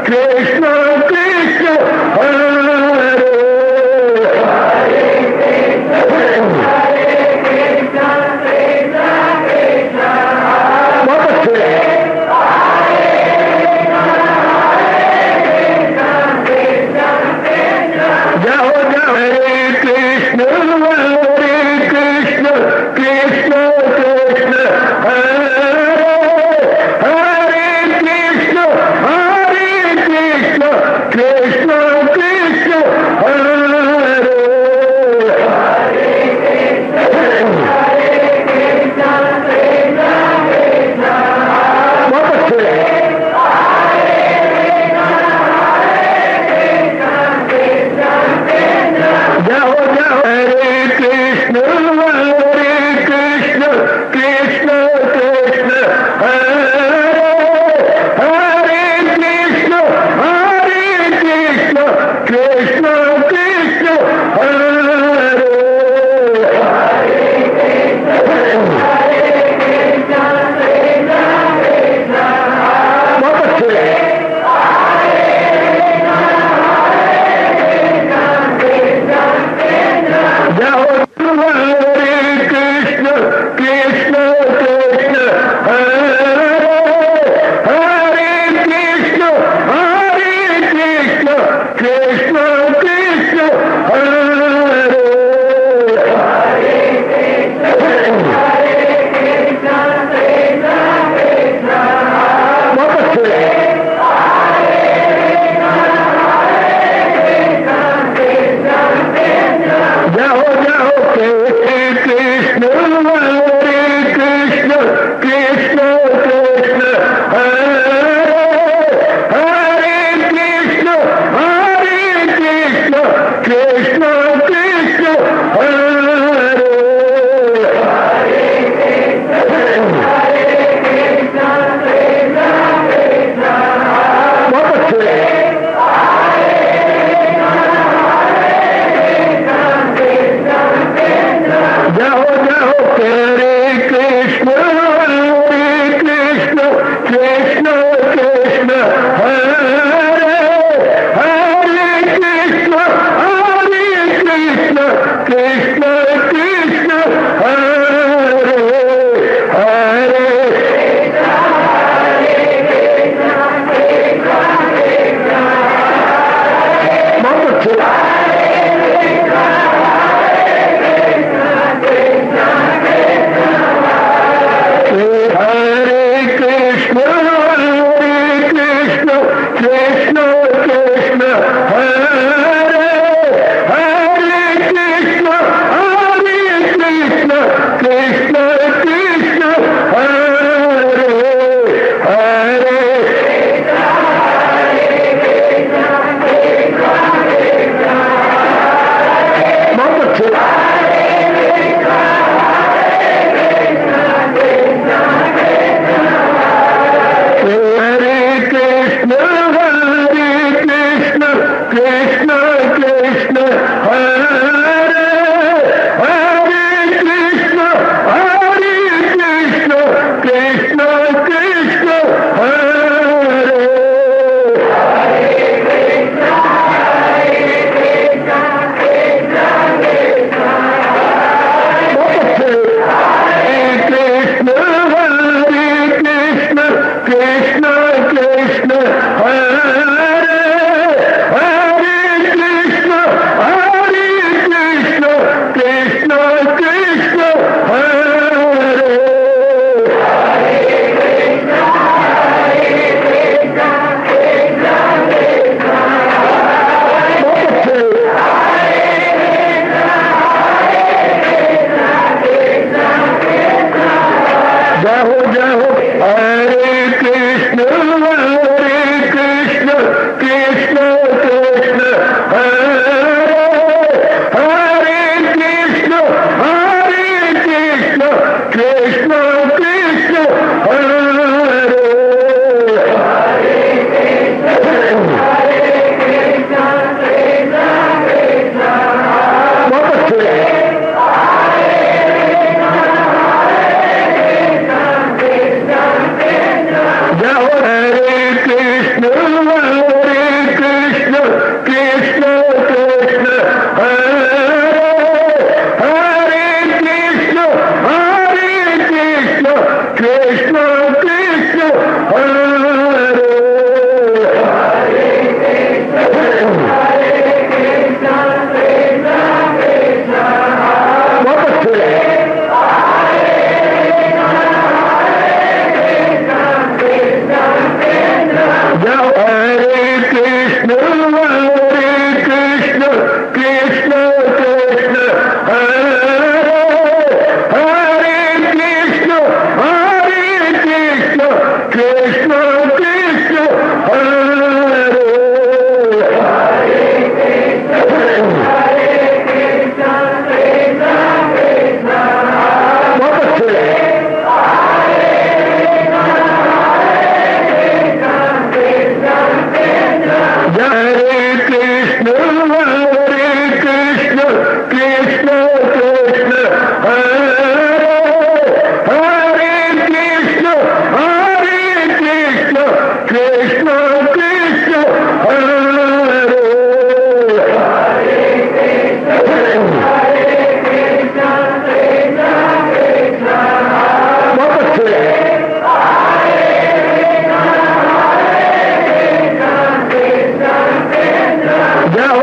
कृष्ण कृष्ण हरे बहुत अच्छे जाओ जाओ हरे कृष्ण कृष्ण कृष्ण हरे हरे कृष्ण कृष्ण कृष्ण हरे बहुत अच्छे जाओ जाओ हरे कृष्ण कृष्ण कृष्ण हरे हरे कृष्ण कृष्ण कृष्ण हरे बहुत अच्छे जाओ हरे कृष्ण कृष्ण हरे हरे कृष्ण कृष्ण कृष्ण हरे बहुत अच्छे जाओ जाओ हरे कृष्ण कृष्ण हरे हरे कृष्ण कृष्ण हरे बहुत अच्छे जाओ जाओ हरे कृष्ण कृष्ण हरे हरे कृष्ण कृष्ण हरे हरे बहुत अच्छे हरे कृष्ण कृष्ण हरे हरे कृष्ण कृष्ण हरे हरे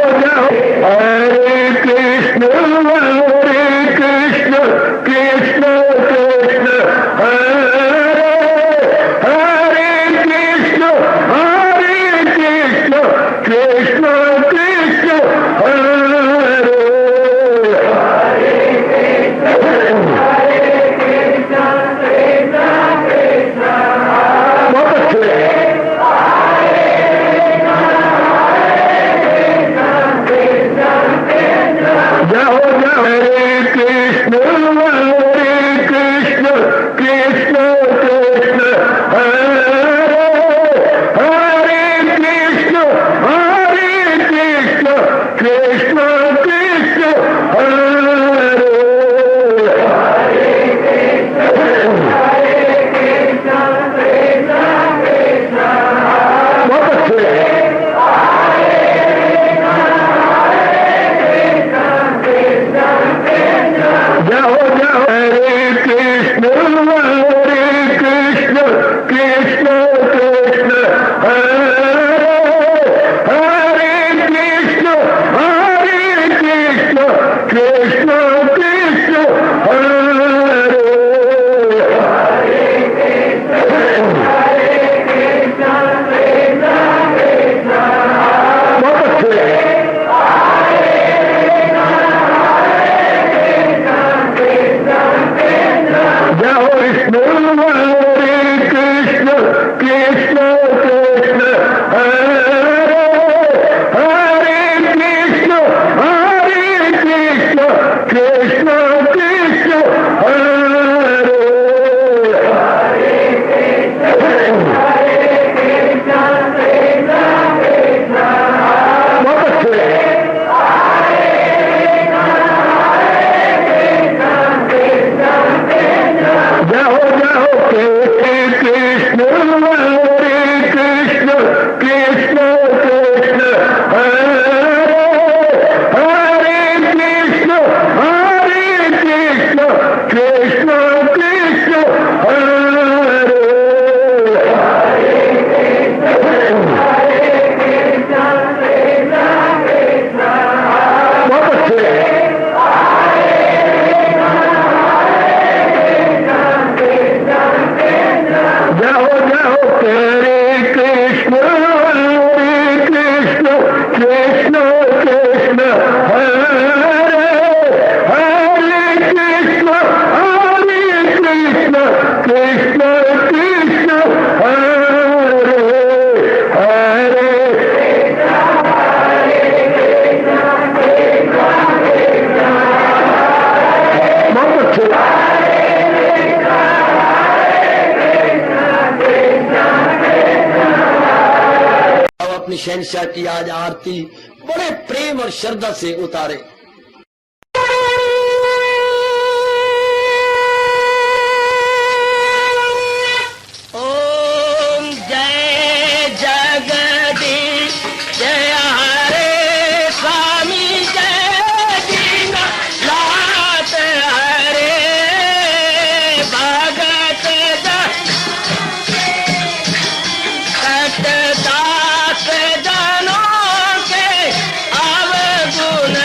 जाओ जाओ हरे कृष्ण कृष्ण कृष्ण हरे हरे कृष्ण कृष्ण कृष्ण हरे बहुत अच्छे जाओ जाओ हरे कृष्ण कृष्ण कृष्ण हरे हरे कृष्ण कृष्ण कृष्ण हरे बहुत अच्छे जाओ जाओ हरे कृष्ण कृष्ण कृष्ण हरे हरे कृष्ण कृष्ण कृष्ण हरे बहुत अच्छे जाओ विष्णु कृष्ण कृष्ण हरे हरे कृष्ण कृष्ण हरे बहुत अच्छे जाओ जाओ कृष्ण कृष्ण कृष्ण हरे हरे कृष्ण कृष्ण हरे बहुत अच्छे जाओ जाओ हरे कृष्ण कृष्ण हरे हरे कृष्ण कृष्ण हरे हरे बहुत अच्छे अपनी शहनशाह की आज आरती बड़े प्रेम और श्रद्धा से उतारे। ओम जय जगदीश जय हरे स्वामी जय दीनानाथ हरे भगत दास जनों के अवगुण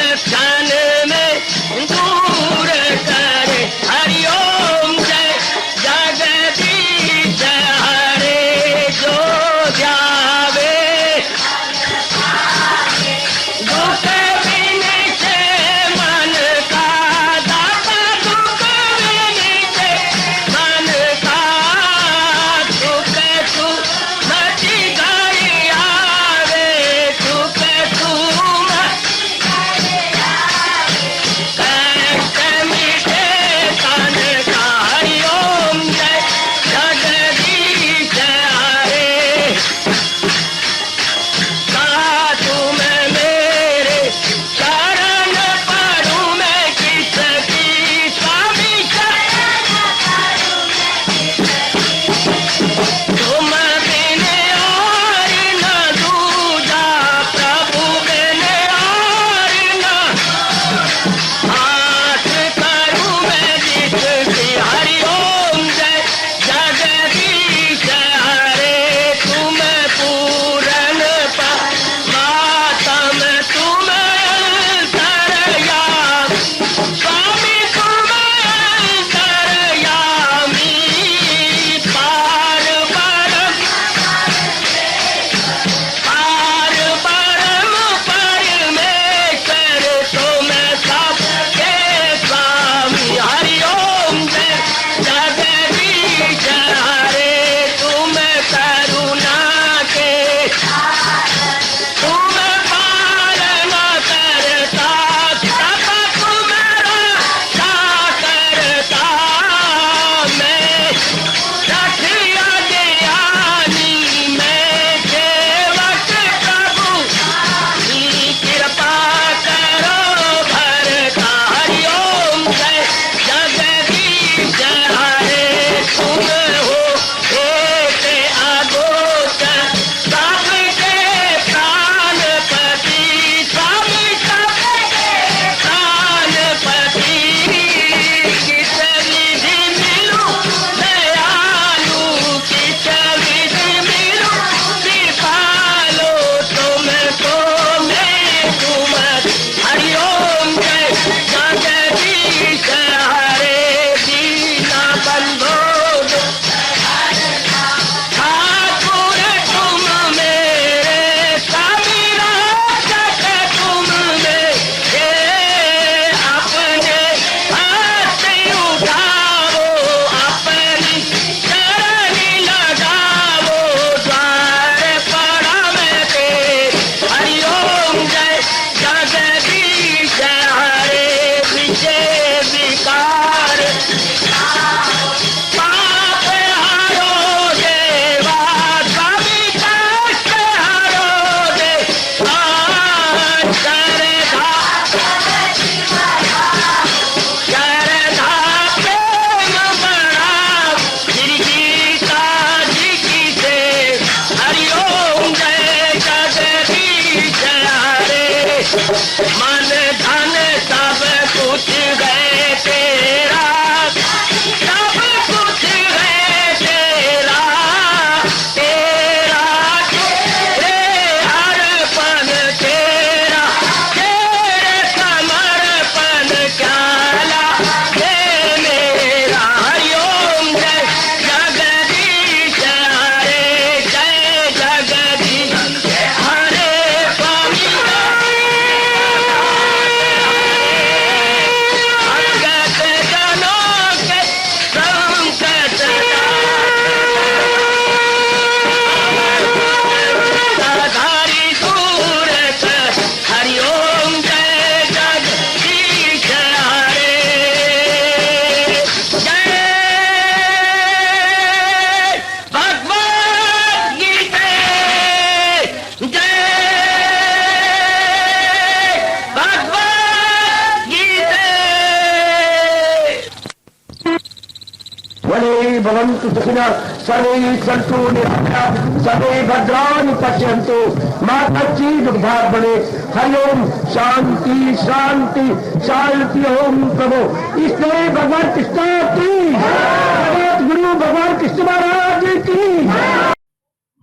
भवन्तु सुखिनः सर्वे सन्तु निरामयाः सर्वे भद्राणि पश्यन्तु मा कश्चित् दुःखात् भवेत्। हरि ओम शांति शांति शांति। ओम प्रभु इसलिए भगवान कृष्ण की जगत गुरु भगवान कृष्ण महाराज की।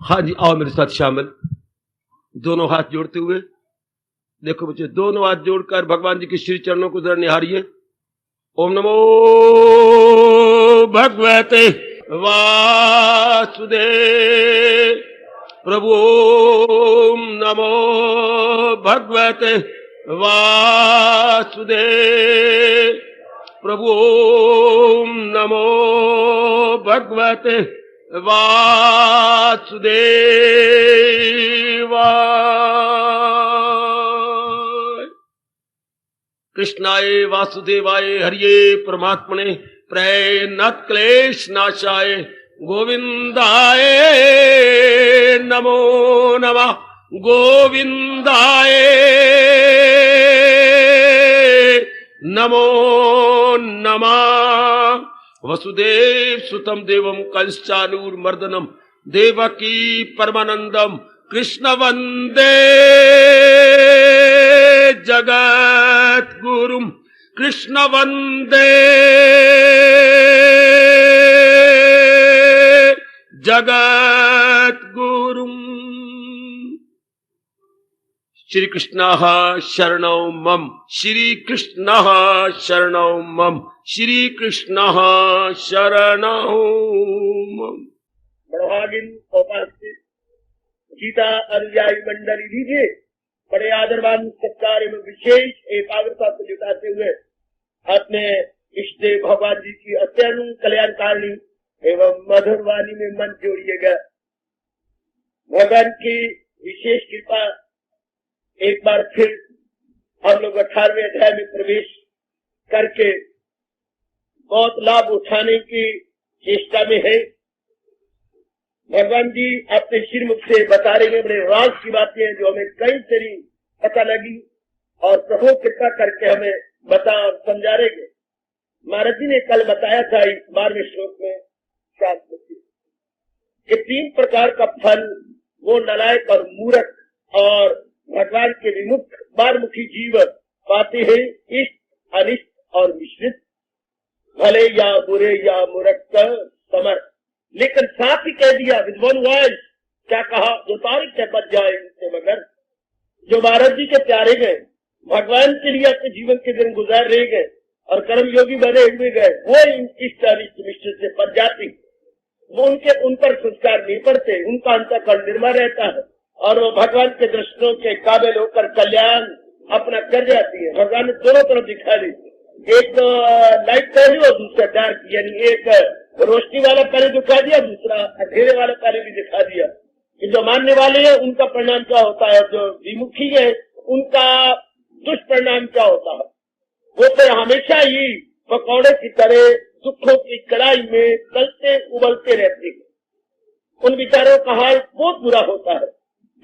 हाँ जी, आओ मेरे साथ शामिल, दोनों हाथ जोड़ते हुए। देखो बच्चे, दोनों हाथ जोड़कर भगवान जी के श्री चरणों को जरा निहारिए। ओम नमो भगवते वासुदेव प्रभु। ओम नमो भगवते वासुदेव प्रभु। ओम नमो भगवते वासुदेवाय। कृष्णाय वासुदेवाय हरिये परमात्मने प्रेरणात् क्लेश नाशाय गोविंदाय नमो नमः। गोविंदाय नमो नमः। वसुदेव सुतम देवम कंसचानूरमर्दनम देवकी परमानंदम कृष्ण वंदे जगत गुरुम। कृष्ण वंदे जगत गुरुम। श्री कृष्ण शरणौ मम। श्री कृष्ण शरणौ मम। श्री कृष्ण शरणौ मम। ब्रह्मागिन उपास्थित गीता अनुयायी मंडली लीजिए, बड़े आदरवान सत्कार एवं विशेष एकाग्रता को जुटाते हुए अपने इष्ट देव भगवान जी की अत्यंत कल्याणकारिणी एवं मधुर वाणी में मन जोड़िएगा। भगवान की विशेष कृपा एक बार फिर हम लोग 18वें अध्याय में प्रवेश करके बहुत लाभ उठाने की चेष्टा में है। भगवान जी अपने श्रीमुख से बता रहे हैं बड़े राज की बातें हैं जो हमें कई सारी पता लगी और प्रभु कृपा करके हमें बता और समझा रहे हैं। महाराज जी ने कल बताया था इस 12वें श्लोक में कि 3 प्रकार का फल वो नालायक और मूर्ख और भगवान के विमुख बारमुखी जीवन पाते हैं, इष्ट अनिष्ट और मिश्रित, भले या बुरे या मूर्ख समर्थ। लेकिन साथ ही कह दिया विद्वान वाइज क्या कहा, जो तारीख से बच जाए इनसे मगर जो महाराज जी के प्यारे गए, भगवान के लिए अपने जीवन के दिन गुजार रहे गए और कर्म योगी बने हुए गए, वो इष्ट अनिष्ट मिश्रित से बच जाती। वो उन पर संस्कार नहीं पड़ते, उनका अंतःकरण निर्मल रहता है और वो भगवान के दर्शनों के काबिल होकर कल्याण अपना कर जाती है। भगवान ने दोनों तरफ दिखा दी, एक लाइट पहली और दूसरा डार्क, यानी एक रोशनी वाला पहले दिखा दिया, दूसरा अंधेरे वाला पहले भी दिखा दिया कि जो मानने वाले हैं उनका परिणाम क्या होता है, जो विमुखी है उनका दुष्परिणाम क्या होता है। वो तो हमेशा ही पकौड़े की तरह दुखों की कड़ाई में तलते उबलते रहते हैं। उन विचारों का हाल बहुत बुरा होता है,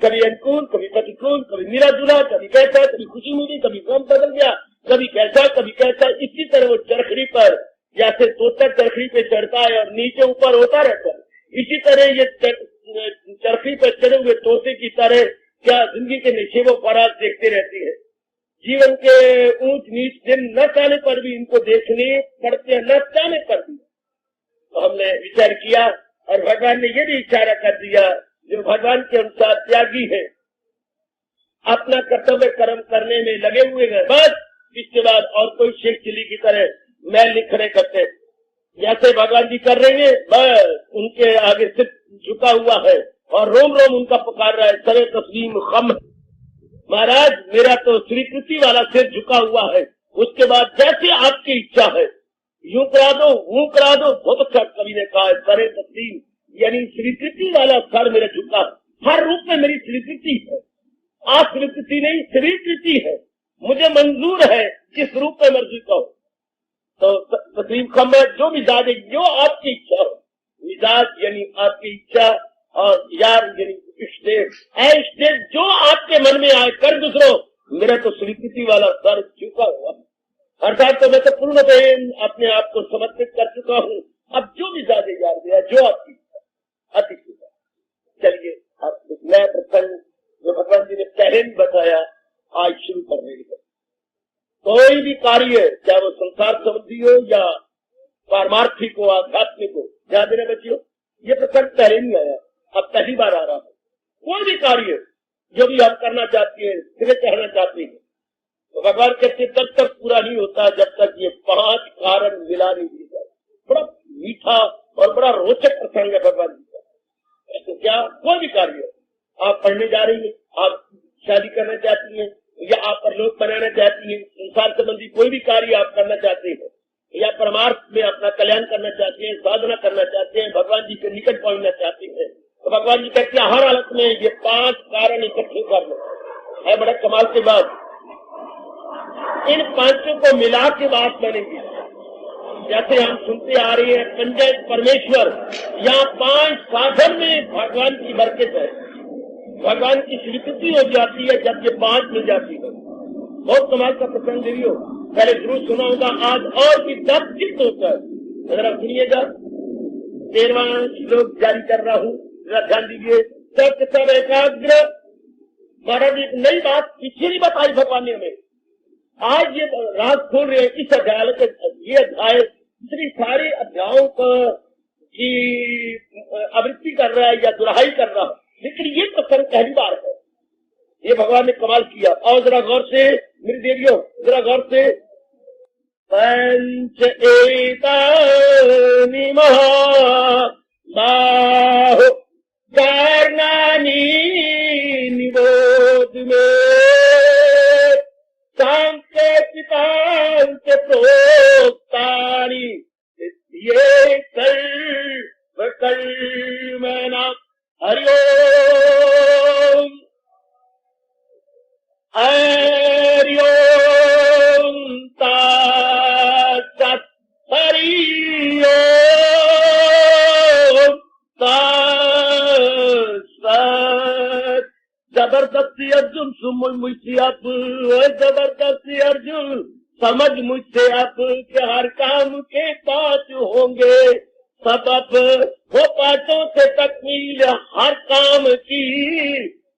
कभी अनुकूल कभी प्रतिकूल, कभी मिला जुला, कभी कैसा, कभी खुशी मिली, कभी गम बदल गया, कभी कैसा कभी कैसा। इसी तरह वो चरखड़ी पर जैसे तोता चरखड़ी पे चढ़ता है और नीचे ऊपर होता रहता है, इसी तरह ये चरखड़ी पर चढ़े हुए तोते की तरह क्या जिंदगी के निशेबों फराज देखते रहती है। जीवन के ऊंच नीच दिन न चाहने पर भी इनको देखने पड़ते हैं, न चाहने पर भी। तो हमने विचार किया और भगवान ने ये भी इशारा कर दिया, जो भगवान के अनुसार त्यागी है, अपना कर्तव्य कर्म करने में लगे हुए हैं, बस इसके बाद और कोई शेख चिली की तरह मैल निखरे करते जैसे भगवान जी कर रहे हैं, बस उनके आगे सिर झुका हुआ है और रोम रोम उनका पुकार रहा है, सरे तस्लीम खम। महाराज मेरा तो स्वीकृति वाला सिर झुका हुआ है, उसके बाद जैसे आपकी इच्छा है यूं करा दो वो करा दो। बहुत अच्छा कवि ने कहा, सरे तस्लीम यानी स्वीकृति वाला सर मेरा झुका, हर रूप में मेरी स्वीकृति है, अस्वीकृति नहीं स्वीकृति है, मुझे मंजूर है जिस रूप में मर्जी का हो। तो तस्लीम खम है, जो मिजाज है, जो आपकी इच्छा हो, मिजाज यानी आपकी इच्छा और यार यानी इष्टेव जो आपके मन में आए कर गुजरो। मेरा तो स्वीकृति वाला सर झुका हुआ, अर्थात तो मैं तो पूर्ण अपने आप को समर्पित कर चुका हूँ अब जो भी ज्यादा याद दिया, जो आपकी अति सुंदर। चलिए अब नया प्रसंग जो भगवान जी ने पहले भी बताया, आज शुरू करने लगे। कोई भी कार्य, चाहे वो संसार संबंधी हो या पारमार्थिक हो, आध्यात्मिक हो, ध्यान देना बच्चियों, ये प्रसंग पहले नहीं आया, अब पहली बार आ रहा है। कोई भी कार्य जो भी हम करना चाहते हैं, सिरे चढ़ना चाहते हैं, तो भगवान कहते तब तक पूरा नहीं होता जब तक ये 5 कारण मिला नहीं दिए जाए। बड़ा मीठा और बड़ा रोचक प्रसंग है भगवान जी का। तो क्या कोई भी कार्य आप पढ़ने जा रही है, आप शादी करना चाहती हैं, या आप परलोक बनाना चाहती हैं, संसार संबंधी कोई भी कार्य आप करना चाहते हैं, या परमार्थ में अपना कल्याण करना चाहते हैं, साधना करना चाहते हैं, भगवान जी के निकट पहुंचना चाहते हैं, तो भगवान जी कहते हैं हर हालत में ये 5 कारण इकट्ठे कर लो। है बड़ा कमाल की बात। इन 5 को मिला के बात बनेगी। जैसे हम सुनते आ रही है पंचायत परमेश्वर, यहाँ 5 साधन में भगवान की बरकत है, भगवान की स्वीकृति हो जाती है जब ये 5 मिल जाती है। बहुत कमाल का प्रसंग देवी हो, पहले जरूर सुना होगा, आज और भी 10 चित्त होता है। अगर आप सुनिएगा, 13वां श्लोक जारी कर रहा हूँ, ध्यान दीजिए। सब सब एकाग्र। महाराज एक नई बात पीछे नहीं बताई भगवान ने हमें, आज ये राज खोल रहे हैं इस अध्याय। ये अध्याय इतनी सारे अध्यायों की आवृत्ति कर रहा है या दुराई कर रहा है, लेकिन ये प्रसंग पहली बार है। ये भगवान ने कमाल किया। और जरा गौर से मेरी देवियों, जरा गौर से, पंच एतानि महाबाहो कारणानि निबोध में सांकेतिकांत प्रोक्तानि ये सर्वकर्मणा हरि ओम हरि ओम तत्सत् हरि ओम तत्सत्। जबरदस्ती अर्जुन सुन मुझसे अब, जबरदस्ती अर्जुन समझ मुझसे अब कि हर काम के 5 होंगे सबब, वो 5 से तकमील हर काम की,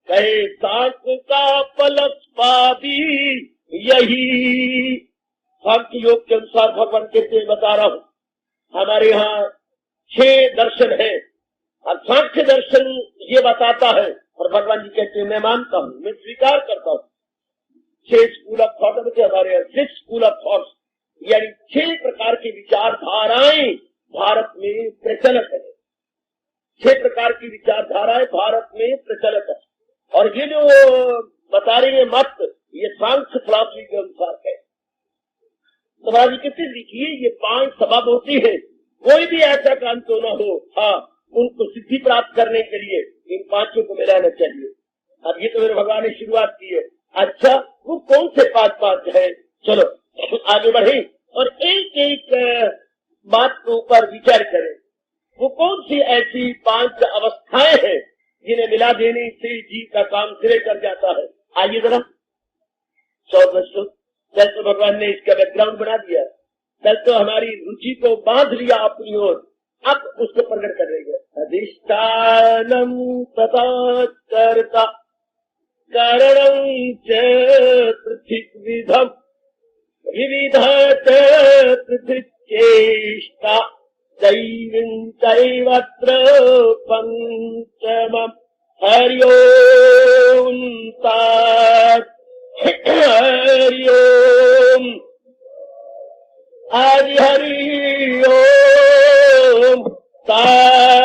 कहे सांस का पलक पाबी यही। भक्ति योग के अनुसार भगवान कहते बता रहा हूँ, हमारे यहाँ 6 दर्शन है, और सांख्य दर्शन ये बताता है, और भगवान जी कहते हैं मैं मानता हूँ, मैं स्वीकार करता हूँ। 6 स्कूल ऑफ थॉट बच्चे हमारे यहाँ, 6 स्कूल ऑफ थॉट, यानी 6 प्रकार की विचारधाराएं भारत में प्रचलित है। 6 प्रकार की विचारधाराएं भारत में प्रचलित है, और ये जो बता रही है मत, ये सांख्य फिलॉसफी के अनुसार है। तो महाराज कितने लिखिए, ये 5 सबब होती है, कोई भी ऐसा काम तो न हो, हाँ उनको सिद्धि प्राप्त करने के लिए इन 5 को मिलाना चाहिए। अब ये तो मेरे भगवान ने शुरुआत की है। अच्छा, वो कौन से 5 है? चलो आगे बढ़े और एक एक बात के ऊपर विचार करें। वो कौन सी ऐसी 5 अवस्थाएं हैं जिन्हें मिला देने से जीव का काम सिरे कर जाता है? आइए जरा 14 कल तो भगवान ने इसका बैकग्राउंड बना दिया, कल तो हमारी रुचि को बांध लिया अपनी ओर, अब उसको प्रकट कर रही है। अधिष्ठानम तथा कर्ता कारणं च पृथ्वीधम विविधत पृथ्वीचेष्टा दैवीं चैवत्र पंचमम् हरि ओम तत् हरि ओम हरि हरि ओम तत्।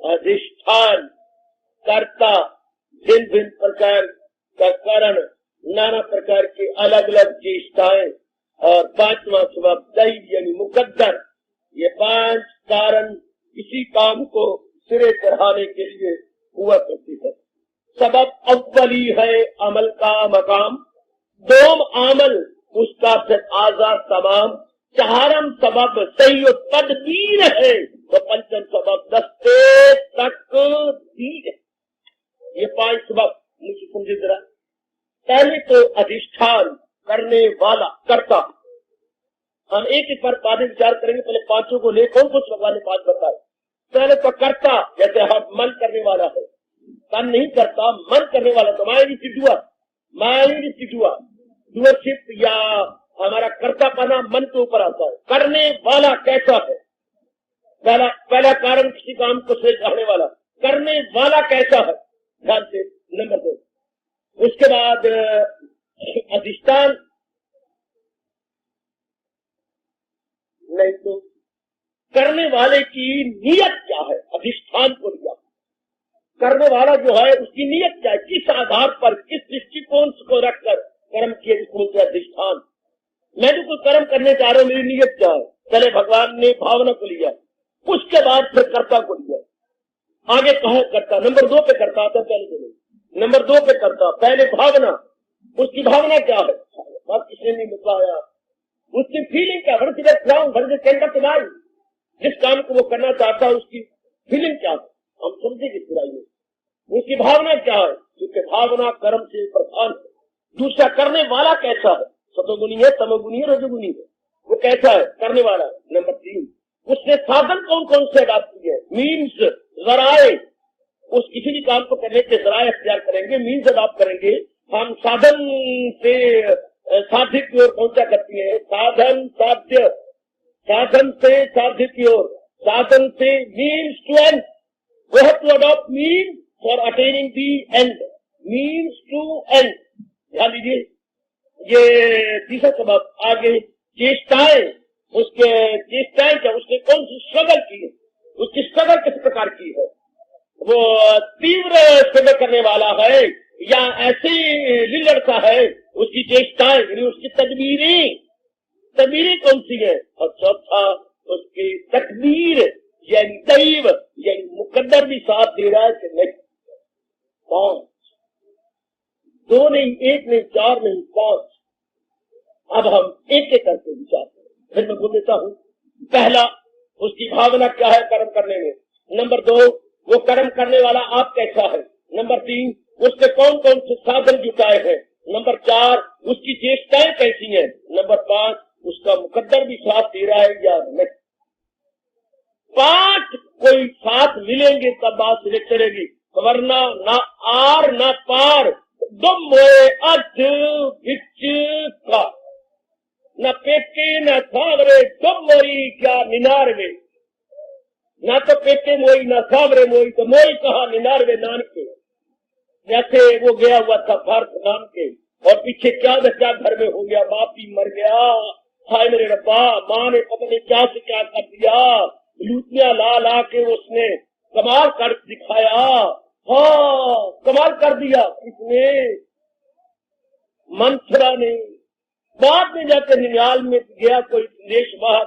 अधिष्ठान कर्ता, भिन्न भिन्न प्रकार का कारण, नाना प्रकार की अलग अलग चेष्टाएं, और 5वां सबब दैव यानी मुकद्दर। ये 5 कारण किसी काम को सिरे चढ़ाने के लिए हुआ करती है। सबब अव्वली है अमल का मकाम, 2 अमल उसका फिर आजाद तमाम, 4 सबब सही तदबीर है, तो 5 सबब दस्ते तक दीन है। ये 5 सबब मुझे समझे जरा। पहले तो अधिष्ठान करने वाला, कर्ता, हम एक एक पर बाद में विचार करेंगे। पहले पांचों को ले, कौन कुछ भगवान ने पांच बताए। पहले तो कर्ता, जैसे हम मन करने वाला है, काम नहीं करता, मन करने वाला, तो माइंड टू डूअरशिप या हमारा कर्तापना मन के ऊपर आता है। करने वाला कैसा है, पहला कारण किसी काम को से चाहने वाला, करने वाला कैसा है, ध्यान से। नंबर 2, उसके बाद अधिष्ठान, नहीं तो करने वाले की नियत क्या है, अधिष्ठान को लिया। करने वाला जो है उसकी नियत क्या है, किस आधार पर, किस दृष्टिकोण को रखकर कर्म किए, इसको बोलते हैं अधिष्ठान। मैं जो कोई कर्म करने जा रहा हूँ, मेरी नियत क्या है। पहले भगवान ने भावना को लिया, उसके बाद फिर कर्ता को लिया, आगे कहा करता। नंबर 2 पे करता आता, पहले तो नंबर 2 पे करता, पहले भावना, उसकी भावना क्या है, बात किसने नहीं बताया। उसकी फीलिंग क्या, जिस काम को वो करना चाहता है उसकी फीलिंग क्या है, हम समझेंगे बुराई में। उसकी भावना क्या है, क्योंकि भावना कर्म से प्रधान है। दूसरा, करने वाला कैसा है, सतोगुणी है, तमोगुणी है, रजोगुणी है, वो कैसा है करने वाला। नंबर 3, उसने साधन कौन कौन से अडॉप्ट किए, मीन्स, जराए, उस किसी भी काम को करने के जराए अख्तियार करेंगे, मीन्स अडॉप्ट करेंगे। हम साधन से साध्य की ओर पहुंचा करती है, साधन साध्य, साधन से साध्य की ओर, साधन से means to end, we have to adopt means for attaining the end, means to end. ध्यान दीजिए, ये तीसरा सबक। आगे चेष्टाएं, उसके चेष्टाएं क्या, उसने कौन सी स्ट्रगल की है, उसकी स्ट्रगल किस प्रकार की है, वो तीव्र स्ट्रगल करने वाला है या ऐसे लीलड़ सा है, उसकी चेष्टाएं यानी उसकी तदबीरें कौन सी है। और चौथा, उसकी तकदीर यानी दैव यानी मुकद्दर भी साथ दे रहा है कि नहीं। 5, 2 नहीं, 1 नहीं, 4 नहीं, 5। अब हम एक एक करके विचार करें, फिर मैं बोल देता हूँ। पहला, उसकी भावना क्या है कर्म करने में। नंबर 2, वो कर्म करने वाला आप कैसा है। नंबर 3, उसने कौन कौन से साधन जुटाए हैं। नंबर 4, उसकी चेष्टाएं कैसी हैं। नंबर 5, उसका मुकद्दर भी साथ दे रहा है या नहीं। 5 कोई साथ मिलेंगे तब बात सिलेक्ट करेगी, वरना ना आर ना पार, दम मोए अध बिच का, न पेटे न सावरे, दम मोई क्या निनार में, ना तो पेटे मोई ना सावरे मोई, तो मोई कहा निनार में नानके। जैसे वो गया हुआ था भारत नाम के, और पीछे क्या बच्चा घर में हो गया, बाप ही मर गया, हाय मेरे रब्बा, माँ ने पता नहीं क्या से क्या कर दिया, लूटियां ला ला के उसने कमाल कर दिखाया। हाँ, कमाल कर दिया इसने, मंथरा ने। बाद में जाकर निन्याल में गया, कोई देश बाहर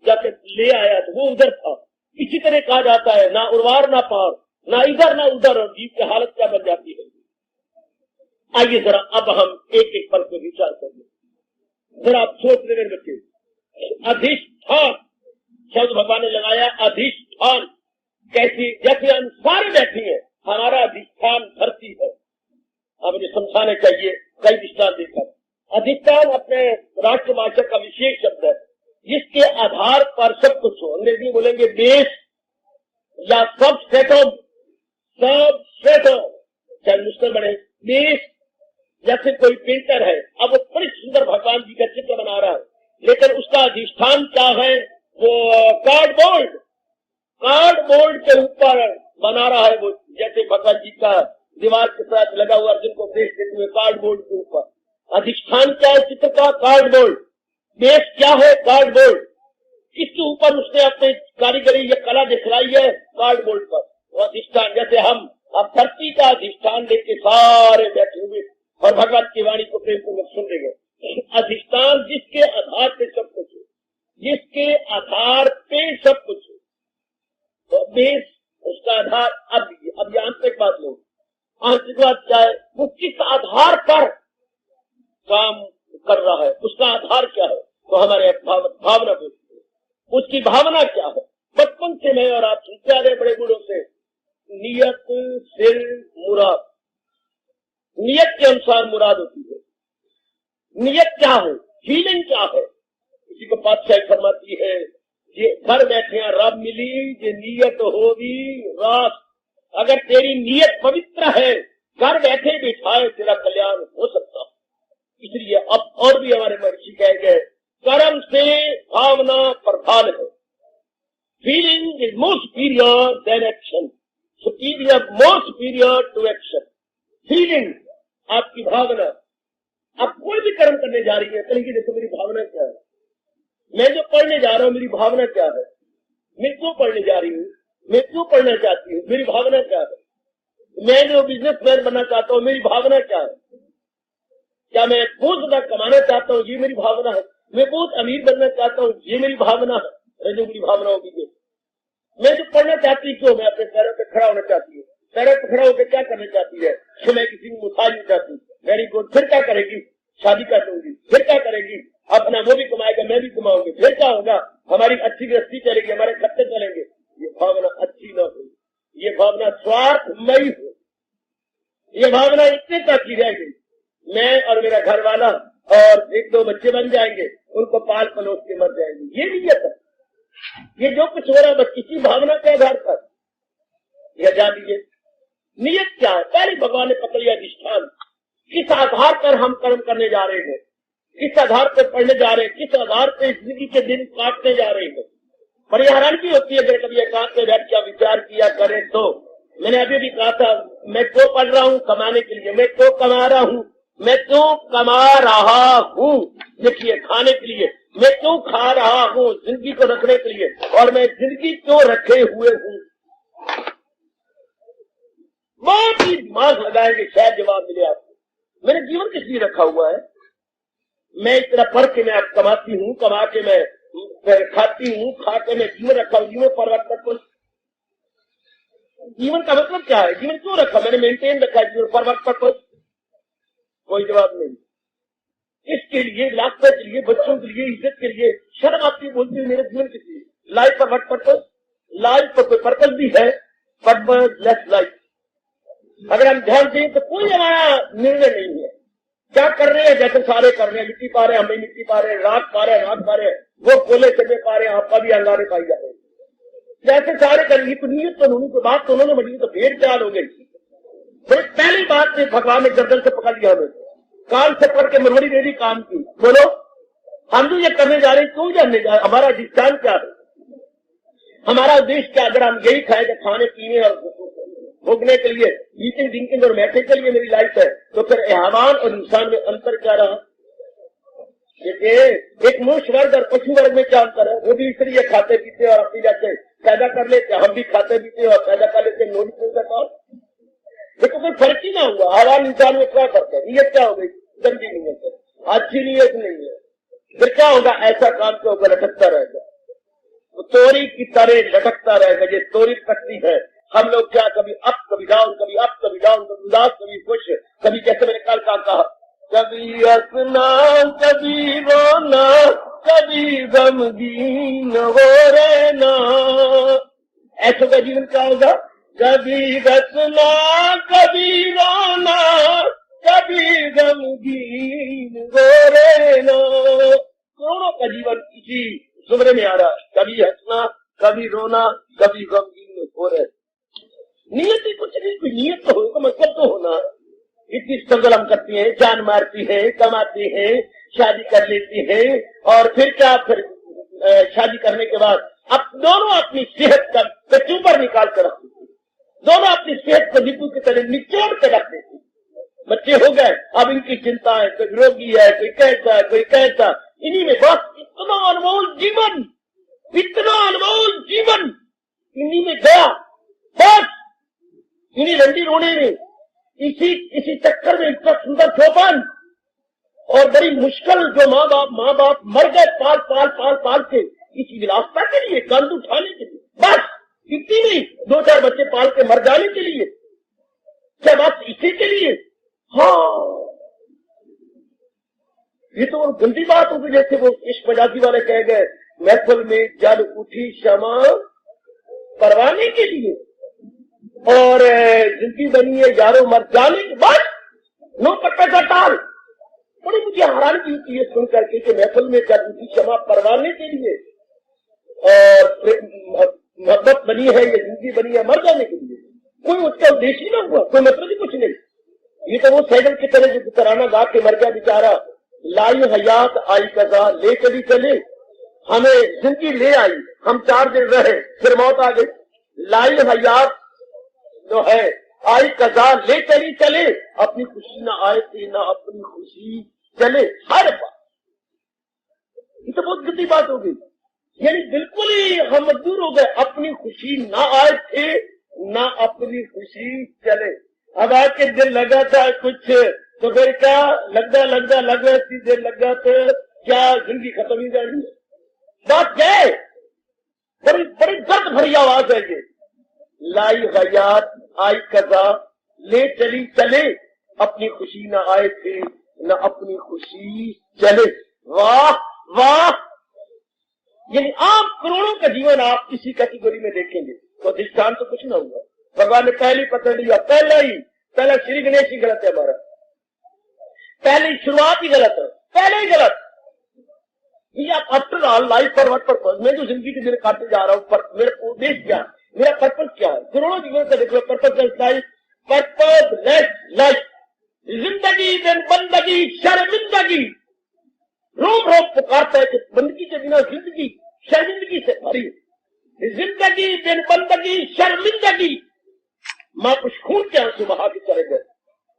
जाकर ले आया, तो वो उधर था। इसी तरह कहा जाता है, ना उर्वार ना पार, ना इधर ना उधर, और जीव की हालत क्या बन जाती है। आइए जरा अब हम एक एक पल पर विचार करें। जरा आप सोच लेने बच्चे, अधिष्ठान शब्द भगवान ने लगाया, अधिष्ठान कैसी, जैसे हम सारे बैठे हैं, हमारा अधिष्ठान धरती है। अब मुझे समझाने चाहिए कई दृष्टांत देकर। अधिष्ठान अपने राष्ट्रभाषा का विशेष शब्द है, जिसके आधार पर सब कुछ हो। अंग्रेजी में बोलेंगे बेस या सब स्ट्रेटम, चाहे मुश्किल बने। बेस, जैसे कोई पेंटर है, अब वो बड़ी सुंदर भगवान जी का चित्र बना रहा है, लेकिन उसका अधिष्ठान क्या है, वो कार्डबोर्ड के ऊपर बना रहा है। वो जैसे भगवान जी का दीवार के साथ लगा हुआ अर्जुन को उपदेश देते हुए कार्डबोर्ड के ऊपर। अधिष्ठान क्या है चित्र का, कार्डबोर्ड। बेस क्या है, कार्डबोर्ड। इसके ऊपर उसने अपनी कारीगरी या कला दिखलाई है, कार्डबोर्ड पर। वो अधिष्ठान, जैसे हम अब धरती का अधिष्ठान लेके सारे बैठे हुए और भगवान की वाणी को प्रेम पूर्वक सुन रहे हैं। अधिष्ठान जिसके आधार पे सब कुछ है, जिसके आधार पे सब कुछ है, तो बेस उसका आधार। अब आंतरिक बात लो, आंतरिक बात क्या है, वो किस आधार पर काम कर रहा है, उसका आधार क्या है, तो हमारे भावना को, उसकी भावना क्या है। बचपन से मैं और आप सुनते आ रहे बड़े बूढ़ों से, नियत सिर मुराद, नियत के अनुसार मुराद होती है। नियत क्या है, फीलिंग क्या है, इसी को पातशाही फरमाती है, ये घर बैठे रब मिली ये नीयत होगी रास। अगर तेरी नीयत पवित्र है, घर बैठे बिठाए तेरा कल्याण हो सकता। इसलिए अब और भी हमारे महर्षि कह गए, कर्म से भावना प्रधान है। Feeling is more superior than action, superior more superior to action. Feeling आपकी भावना, आप कोई भी कर्म करने जा रही है, कहेंगे देखो मेरी भावना क्या है, मैं जो पढ़ने जा रहा हूँ मेरी भावना क्या है, मैं क्यों पढ़ने जा रही हूँ, मैं क्यों पढ़ना चाहती हूँ, मेरी भावना क्या है, मैं जो बिजनेसमैन बनना चाहता हूँ मेरी भावना क्या है, क्या मैं बहुत ज्यादा कमाना चाहता हूँ ये मेरी भावना है, मैं बहुत अमीर बनना चाहता हूँ ये मेरी भावना है, जो मेरी भावना होगी। मैं जो पढ़ना चाहती क्यों, मैं अपने पैरों पे खड़ा होना चाहती हूँ, पैरों पे खड़ा होकर क्या करना चाहती है कि मैं किसी को मुसाज नहीं चाहती, वेरी गुड, फिर क्या करेगी, शादी कर लूंगी, फिर क्या करेगी, अपना वो भी कमाएगा मैं भी कमाऊंगी, फिर क्या होगा, हमारी अच्छी गृहस्थी चलेगी, हमारे खर्चे चलेंगे। ये भावना अच्छी न हो, ये भावना स्वार्थमयी हो, ये भावना इतने तक की रहेगी, मैं और मेरा घर वाला और एक दो बच्चे बन जाएंगे, उनको पाल पलोस के मर जाएंगे, ये नीयत है। ये जो कुछ हो रहा है बस किसी भावना के आधार पर, यह जान लीजिए नीयत क्या है। पहले भगवान ने पकड़ लिया अधिष्ठान, किस आधार पर हम कर्म करने जा रहे हैं, किस आधार पर पढ़ने जा रहे हैं, किस आधार पर जिंदगी के दिन काटने जा रहे हैं। बड़ी हैरानगी होती है अगर कभी एकांत में बैठ के विचार किया करें तो। मैंने अभी भी कहा था, मैं क्यों पढ़ रहा हूँ, कमाने के लिए, मैं क्यों कमा रहा हूँ, मैं क्यों कमा रहा हूँ, देखिए खाने के लिए, मैं क्यों खा रहा हूँ जिंदगी को रखने के लिए, और मैं जिंदगी क्यों रखे हुए हूँ। बहुत ही दिमाग लगाएंगे शायद जवाब मिले आपको। मैंने जीवन किस लिए रखा हुआ है, मैं इतना पढ़ के मैं आप कमाती हूँ, कमा के मैं फिर खाती हूँ, खा के मैं जीवन रखा हूँ, जीवन परिवर्तन, जीवन का मतलब क्या है, जीवन क्यों रखा, मैंने मेंटेन रखा है जीवन परिवर्तन, कोई जवाब नहीं। इसके लिए, लाखों के लिए, बच्चों के लिए, इज्जत के लिए शर्म आती बोलती है मेरे जीवन किस लिए, लाइफ पर वट पर्पज, लाइफ पर कोई पर्पज भी है, पर्पज लेस लाइफ। अगर हम ध्यान दें तो कोई हमारा निर्णय नहीं है, क्या कर रहे हैं जैसे सारे कर रहे हैं, मिट्टी पा रहे हैं, हम भी मिट्टी पा रहे हैं, रात पा रहे हैं, रात पा रहे हैं, वो कोले चढ़े पा रहे हैं, आपका भी अंगारे पाई जा रहे हैं, जैसे सारे करेंगे। तो नीयत तो उन्होंने तो बात तो उन्होंने बनी, तो भेड़ चाल हो गई। तो पहली बात से भगवान ने गर्दन से पकड़ लिया, हमें कान से पकड़ के मरवड़ी दे दी काम की, बोलो हम जो ये करने जा रहे हैं क्यों जानने जा रहे, हमारा अधिष्ठान क्या है, हमारा उद्देश्य क्या। अगर हम यही खाए तो खाने पीने और भोगने के लिए, ईटिंग ड्रिंकिंग और बैठने के लिए मेरी लाइफ है, तो फिर हैवान और इंसान में अंतर क्या रहा। एक मनुष्य वर्ग और पशु वर्ग में क्या अंतर है, वो भी इसलिए खाते पीते और अपनी जाते पैदा कर लेते, हम भी खाते पीते और पैदा कर लेते, नोटिस नहीं करता, देखो कोई फर्क ही ना हुआ। हैवान इंसान में क्या फर्क है, नीयत क्या हो गई, गंदी नीयत है, अच्छी नीयत नहीं है, फिर क्या होगा, ऐसा काम के ऊपर लटकता रहेगा, तो तोरी की तरह लटकता रहेगा। ये तोरी कटती है, हम लोग क्या कभी अप कभी डाउन, कभी अप कभी डाउन, कभी उदास कभी खुश, कभी जैसे मैंने कल कहा, कभी हंसना कभी रोना, कभी गमगीन हो रहना, ऐसा का जीवन क्या होगा, कभी हंसना कभी रोना, कभी गमगीन हो रहना। दोनों का जीवन इसी जुमरे में आ रहा है, कभी हंसना कभी रोना, कभी गमगीन हो रहना। नियत ही कुछ नहीं, कोई नियत तो होगा, मतलब तो होना। इतनी स्ट्रगल हम करती हैं, जान मारती हैं, कमाती हैं, शादी कर लेती हैं, और फिर क्या, फिर शादी करने के बाद अब दोनों अपनी सेहत का कच्चू पर निकाल कर रखते थे, दोनों अपनी सेहत को नींबू की तरह निचोड़ के रखते थे। बच्चे हो गए, अब इनकी चिंता है, कोई रोगी है, कोई कैसा है, कोई कैसा, इन्हीं में बस इतना अनमोल जीवन, इतना अनमोल जीवन इन्हीं में गया, बस इन्हीं रंडी रोने में, इसी चक्कर में इतना सुंदर चौपान, और बड़ी मुश्किल जो माँ बाप मर गए पाल पाल पाल पाल के, इसी विलासता के लिए, गंद उठाने के लिए, बस इतनी नहीं, 2-4 बच्चे पाल के मर जाने के लिए, क्या बस इसी के लिए। हाँ, ये तो गंदी बात होगी, जैसे वो इस प्रजाति वाले कह गए, महफिल में जल उठी क्षमा परवाने के लिए, और जिंदगी बनी है यारों मर जाने के बाद, नो पट्टा का टाल, बड़ी मुझे हैरानगी होती है सुन करके कि महफिल में जादू की क्षमा परवाने के लिए और मोहब्बत बनी है या जिंदगी बनी है मर जाने के लिए, कोई उसका उद्देश्य ही ना हुआ, कोई मतलब ही कुछ नहीं। ये तो वो सैगल की तरह जो तराना गा के मर गया बेचारा, लाई हयात आई कजा ले चली चले, हमें जिंदगी ले आई, हम 4 दिन रहे फिर मौत आ गई। लाई हयात जो है आई कजा ले चली चले, अपनी खुशी ना आए थे ना अपनी खुशी चले, हर बात। ये तो बहुत गंदी बात हो गई, यानी बिल्कुल ही हम मजबूर हो गए, अपनी खुशी ना आए थे ना अपनी खुशी चले। अब आके दिल लगा था कुछ तो फिर क्या लगता इतनी देर लगा तो क्या जिंदगी खत्म ही जानी है। बात क्या है, बड़ी बड़ी दर्द भरी आवाज है ये, लाई हयात आई कजा ले चली चले, अपनी खुशी ना आए थे न अपनी खुशी चले। वाह वाह, यानी आप करोड़ों का जीवन आप इसी कैटेगरी में देखेंगे तो अधिष्ठान तो कुछ ना हुआ। भगवान ने पहली पकड़ लिया, पहला श्री गणेश ही गलत है हमारा, पहली शुरुआत ही गलत है, पहले ही गलत। ये आप after all life for what purpose, मैं जो जिंदगी के दिन काटते जा रहा हूँ पर मेरा उद्देश्य क्या है, मेरा पर्पस क्या है, करोड़ों जीवन का देख लो, purpose life, purposeless life, जिंदगी दिन बंदगी शर्मिंदगी। रोम रोम पुकारता है कि बंदगी के बिना जिंदगी शर्मिंदगी से भरी, जिंदगी दिन बंदगी शर्मिंदगी। मां कुछ खून के आंसू बहा के चले गए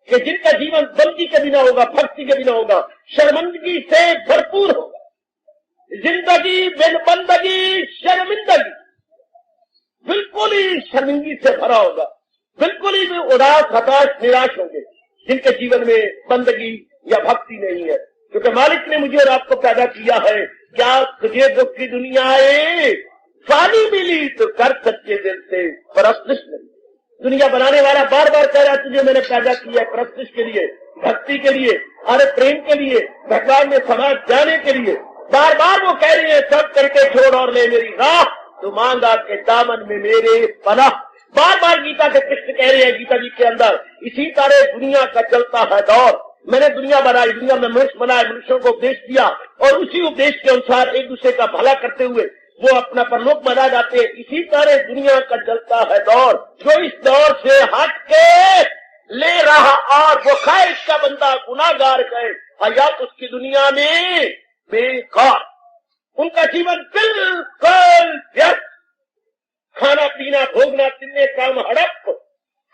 कि जिनका जीवन बंदगी के बिना होगा, भक्ति के बिना होगा, शर्मिंदगी से भरपूर होगा। जिंदगी बिन बंदगी शर्मिंदगी, बिल्कुल ही शर्मिंदगी से भरा होगा, बिल्कुल ही उदास हताश निराश होंगे जिनके जीवन में बंदगी या भक्ति नहीं है। क्योंकि मालिक ने मुझे और आपको पैदा किया है, क्या तुझे दुख की दुनिया है फानी मिली तो कर सच्चे दिल से परस्तिश नहीं। दुनिया बनाने वाला बार बार कह रहा है तुझे मैंने पैदा किया है परस्तिश के लिए, भक्ति के लिए, अरे प्रेम के लिए, भगवान में समाज जाने के लिए। बार बार वो कह रही है सब करके छोड़ और ले मेरी राह, तो मांगा के दामन में मेरे पनाह। बार बार गीता के कृष्ण कह रहे हैं गीता जी के अंदर, इसी तरह दुनिया का चलता है दौर, मैंने दुनिया बनाई, दुनिया में मनुष्य बनाए, मनुष्यों को उपदेश दिया और उसी उपदेश के अनुसार एक दूसरे का भला करते हुए वो अपना परलोक बना जाते हैं। इसी तरह दुनिया का चलता है दौर, जो इस दौर से हट के ले रहा और वो खैर का बंदा गुनाहगार गए हयात उसकी दुनिया में बेकार, उनका जीवन बिल्कुल व्यर्थ। खाना पीना भोगना तिन्ने काम हड़प,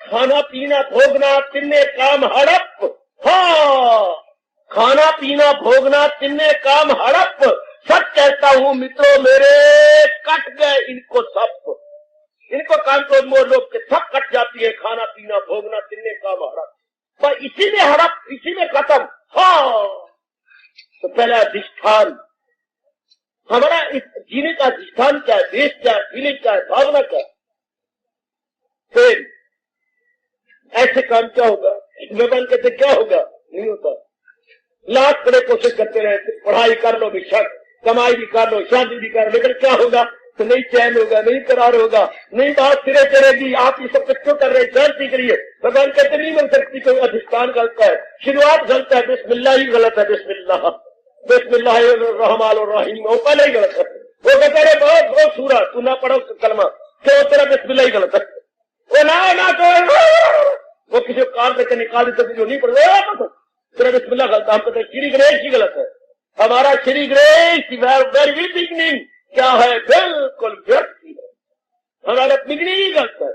खाना पीना भोगना तिन्ने काम हड़प, हाँ खाना पीना भोगना तिन्ने काम हड़प। सच कहता हूँ मित्रों मेरे कट गए इनको सब, इनको कान तो मोर लोग के सब कट जाती है, खाना पीना भोगना तिन्ने काम हड़प, पर इसी में हड़प, इसी में खत्म। हाँ तो पहला अधिष्ठान हमारा, इस जीने का अधिष्ठान क्या है, देश क्या है, फीलिंग क्या है, भावना क्या है। फिर ऐसे काम क्या होगा, भगवान कहते क्या होगा, नहीं होता। लाख बड़े कोशिश करते रहे, पढ़ाई कर लो बेशक, कमाई भी कर लो, शादी भी कर लो, लेकिन क्या होगा, तो नहीं चैन होगा, नहीं करार होगा, नहीं बात सिरे चलेगी। आप ये सब कुछ क्यों कर रहे हैं, शांति करिए। भगवान कहते नहीं मिल सकती, कोई अधिष्ठान गलत है, शुरुआत गलत है, बिस्मिल्लाह ही गलत है, बिस्मिल्लाह बिस्मिल्लाहिर्रहमानिर्रहीम वो पहले ही गलत है। वो कहते रहे बहुत सूरा तू ना पढ़ो कलमा, क्यों तेरा बिस्मिल्लाह ही गलत है। वो ना तो वो किसी कान से निकाल देते जो नहीं पढ़ो तेरा बिस्मिल्लाह गलत है। हम कहते श्री गणेश ही गलत है, हमारा श्री गणेश वेरी बिगिनिंग क्या है, बिल्कुल व्यर्थ है, हमारा बिगिनिंग ही गलत है।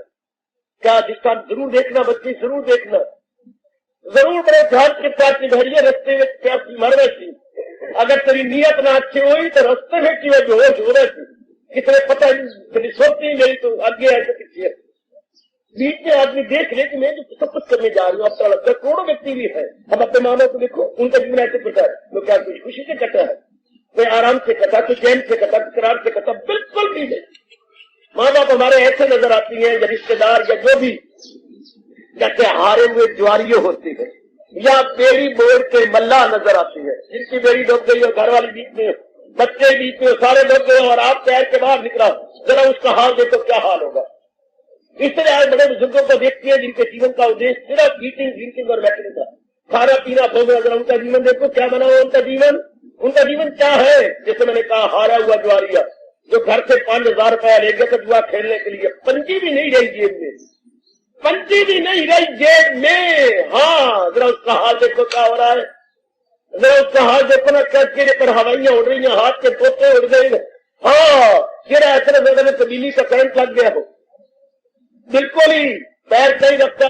क्या अधिष्ठान जरूर देखना बच्चे, जरूर देखना, जरूर बड़े ध्यान के साथ निभरिए। रस्ते में प्यासी मर रही, अगर तेरी नीयत ना अच्छी हुई तो रस्ते में की बेहोश हो रही थी, कितने पता नहीं सोचती मेरी तो आगे है तो पीछे। बीच में आदमी देख ले कि मैं जो सब कुछ करने जा रही हूँ, अब लगता है करोड़ों व्यक्ति भी है, हम अपने मानव को देखो, उनका जीवन ऐसे कटा है, तो क्या कुछ खुशी से कटा है, कोई आराम से कटा, कोई चैन से कटा, कोई करार से कटा, बिल्कुल भी नहीं। माँ बाप हमारे ऐसे नजर आती है, या रिश्तेदार या जो भी जैसे हारे हुए ज्वारियों होती है, या बेड़ी बोर के मल्ला नजर आती है, जिनकी बेड़ी डूब गई और घर वाली बीच में, बच्चे बीच में, सारे डूब गए और आप पैर के बाहर निकला, जरा उसका हाल देखो क्या हाल होगा। इस तरह आज बड़े बुजुर्गों को देखती है जिनके जीवन का उद्देश्य सिर्फ ईटिंग ड्रिंकिंग और बैठने था, खाना पीना भोगना, जरा उनका जीवन देखो क्या बना हुआ उनका जीवन। उनका जीवन क्या है? जैसे मैंने कहा, हारा हुआ जुआरिया जो घर से 5,000 रुपया ले गया था जुआ खेलने के लिए, पंजी भी नहीं रही जेब में, पंजी भी नहीं रही जेब में। हाँ, जरा उसका हाल देखो क्या हो रहा है, जरा उसका हाल देखो ना, क्या चेहरे पर हवाइयां उड़ रही हैं, हाथ के तोते उड़ गए। हाँ, चेहरा ऐसा लग रहा है बिजली का करंट लग गया हो, बिल्कुल ही पैर नहीं रखता।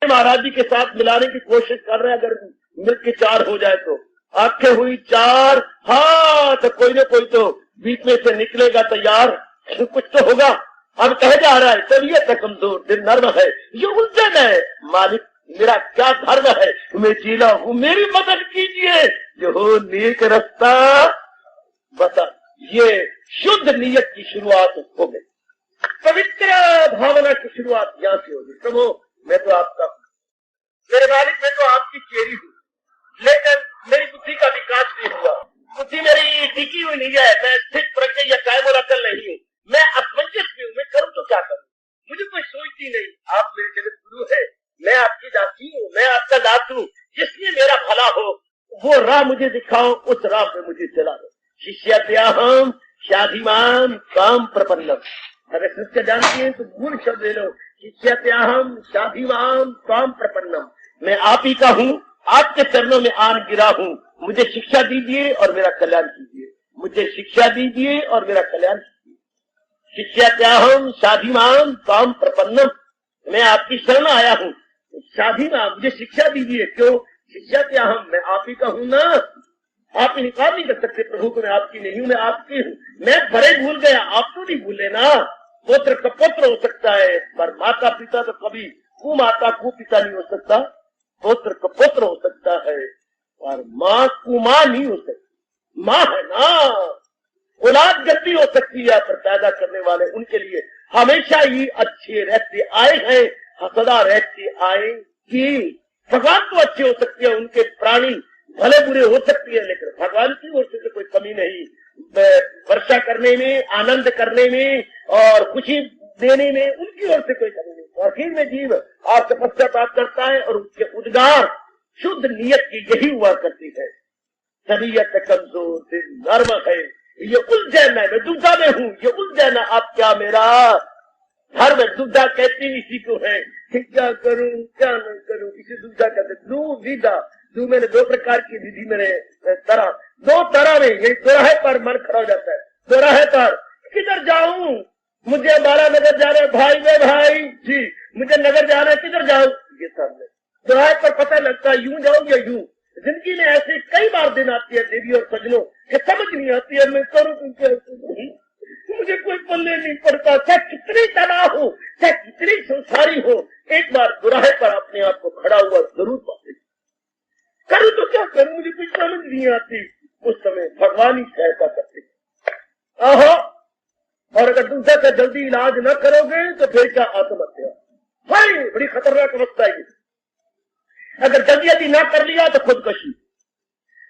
महाराज जी के साथ मिलाने की कोशिश कर रहे हैं, अगर मिलकर 4 हो जाए तो। आंखें हुई 4, हाँ तो कोई ना कोई तो बीच में से निकलेगा तैयार, कुछ तो होगा। अब कह जा रहा है तबीयत कमजोर, दिल नर्म है, ये उलझन है, मालिक मेरा क्या धर्म है, मैं चीला हूँ, मेरी मदद कीजिए, जो हो नेक रास्ता बता। ये शुद्ध नियत की शुरुआत हो गई, पवित्र भावना की शुरुआत यहाँ से होगी। प्रभु मैं तो आपका, मेरे मालिक मैं तो आपकी चेरी हूँ, लेकिन मेरी बुद्धि का विकास नहीं हुआ, बुद्धि मेरी टिकी हुई नहीं है, मैं स्थित प्रज्ञ या कायम और अकल नहीं हूँ, मैं असमंजस में हूँ, मैं करूँ तो क्या करूँ, मुझे कोई सोचती नहीं। आप मेरे जगत गुरु है, मैं आपकी दासी हूँ, मैं आपका दास हूँ, जिसमें मेरा भला हो वो राह मुझे दिखाओ, उस राह पे मुझे चला दो। शिष्यात्याहम शाधिमान काम प्रपन्नम। अगर संस्कृत जानती है तो मूल शब्द ले लो, शिष्यात्याहम शाधिमान काम प्रपन्नम। मैं आप ही का हूँ, आपके चरणों में आन गिरा हूँ, मुझे शिक्षा दीजिए और मेरा कल्याण कीजिए, मुझे शिक्षा दीजिए और मेरा कल्याण कीजिए। शिष्यात्याहम शाधिमान काम प्रपन्नम, मैं आपकी शरण आया हूँ, शाधिमान मुझे शिक्षा दीजिए। क्यों? शिष्यात्याहम मैं आप ही का हूँ ना, आप इनकार नहीं कर सकते प्रभु को मैं आपकी नहीं हूँ, मैं आपकी हूँ। मैं बड़े भूल गया, आप तो नहीं भूले ना। पुत्र का पुत्र हो सकता है, पर माता पिता तो कभी कुमाता कुपिता नहीं हो सकता। पुत्र का पुत्र हो सकता है और माँ कुमां नहीं हो सकती। माँ है ना, औलाद गलती हो सकती है, पर पैदा करने वाले उनके लिए हमेशा ही अच्छे रहते आए हैं, सदा रहते आएंगे। भगवान तो अच्छे हो सकते हैं, उनके प्राणी भले बुरे हो सकती है, लेकिन भगवान की ओर से कोई कमी नहीं। वर्षा करने में, आनंद करने में और खुशी देने में उनकी ओर से कोई कमी नहीं। आखिर में जीव आप तपस्या प्राप्त करता है और उसके उद्गार शुद्ध नियत की यही हुआ करती है। तबीयत कमजोर, दिल नर्म है, ये उलझन है, मैं दुविधा में हूँ, ये उलझन है, आप क्या मेरा धर्म दुविधा कहती इसी को है कि क्या करूं क्या न करूं, इसी दुविधा कहते। दुविधा दो मैंने 2 प्रकार की विधि मैंने तरह, 2 तरह में, ये दोराहे पर मन खड़ा हो जाता है। दोराहे पर किधर जाऊं, मुझे बाला नगर जाना है भाई, वे भाई जी मुझे नगर जाना है, किधर जाऊं, ये सामने दोराहे पर पता लगता है यूं जाऊं या यूं। जिंदगी में ऐसे कई बार दिन आती है देवी और सजनों कि समझ नहीं आती है मैं करूं तो क्या, मुझे कोई पल्ले नहीं पड़ता। चाहे कितनी तनाव हो, चाहे कितनी संसारी हो, एक बार दोराहे पर अपने आप को खड़ा हुआ जरूर पाते। करूं तो क्या करूं, मुझे कुछ समझ नहीं आती। उस समय भगवान ही सहायता करते। आहो, और अगर दूसरा का जल्दी इलाज न करोगे तो फिर क्या आत्महत्या, भाई बड़ी खतरनाक अवस्था है। अगर जल्दी ना कर लिया तो खुदकशी,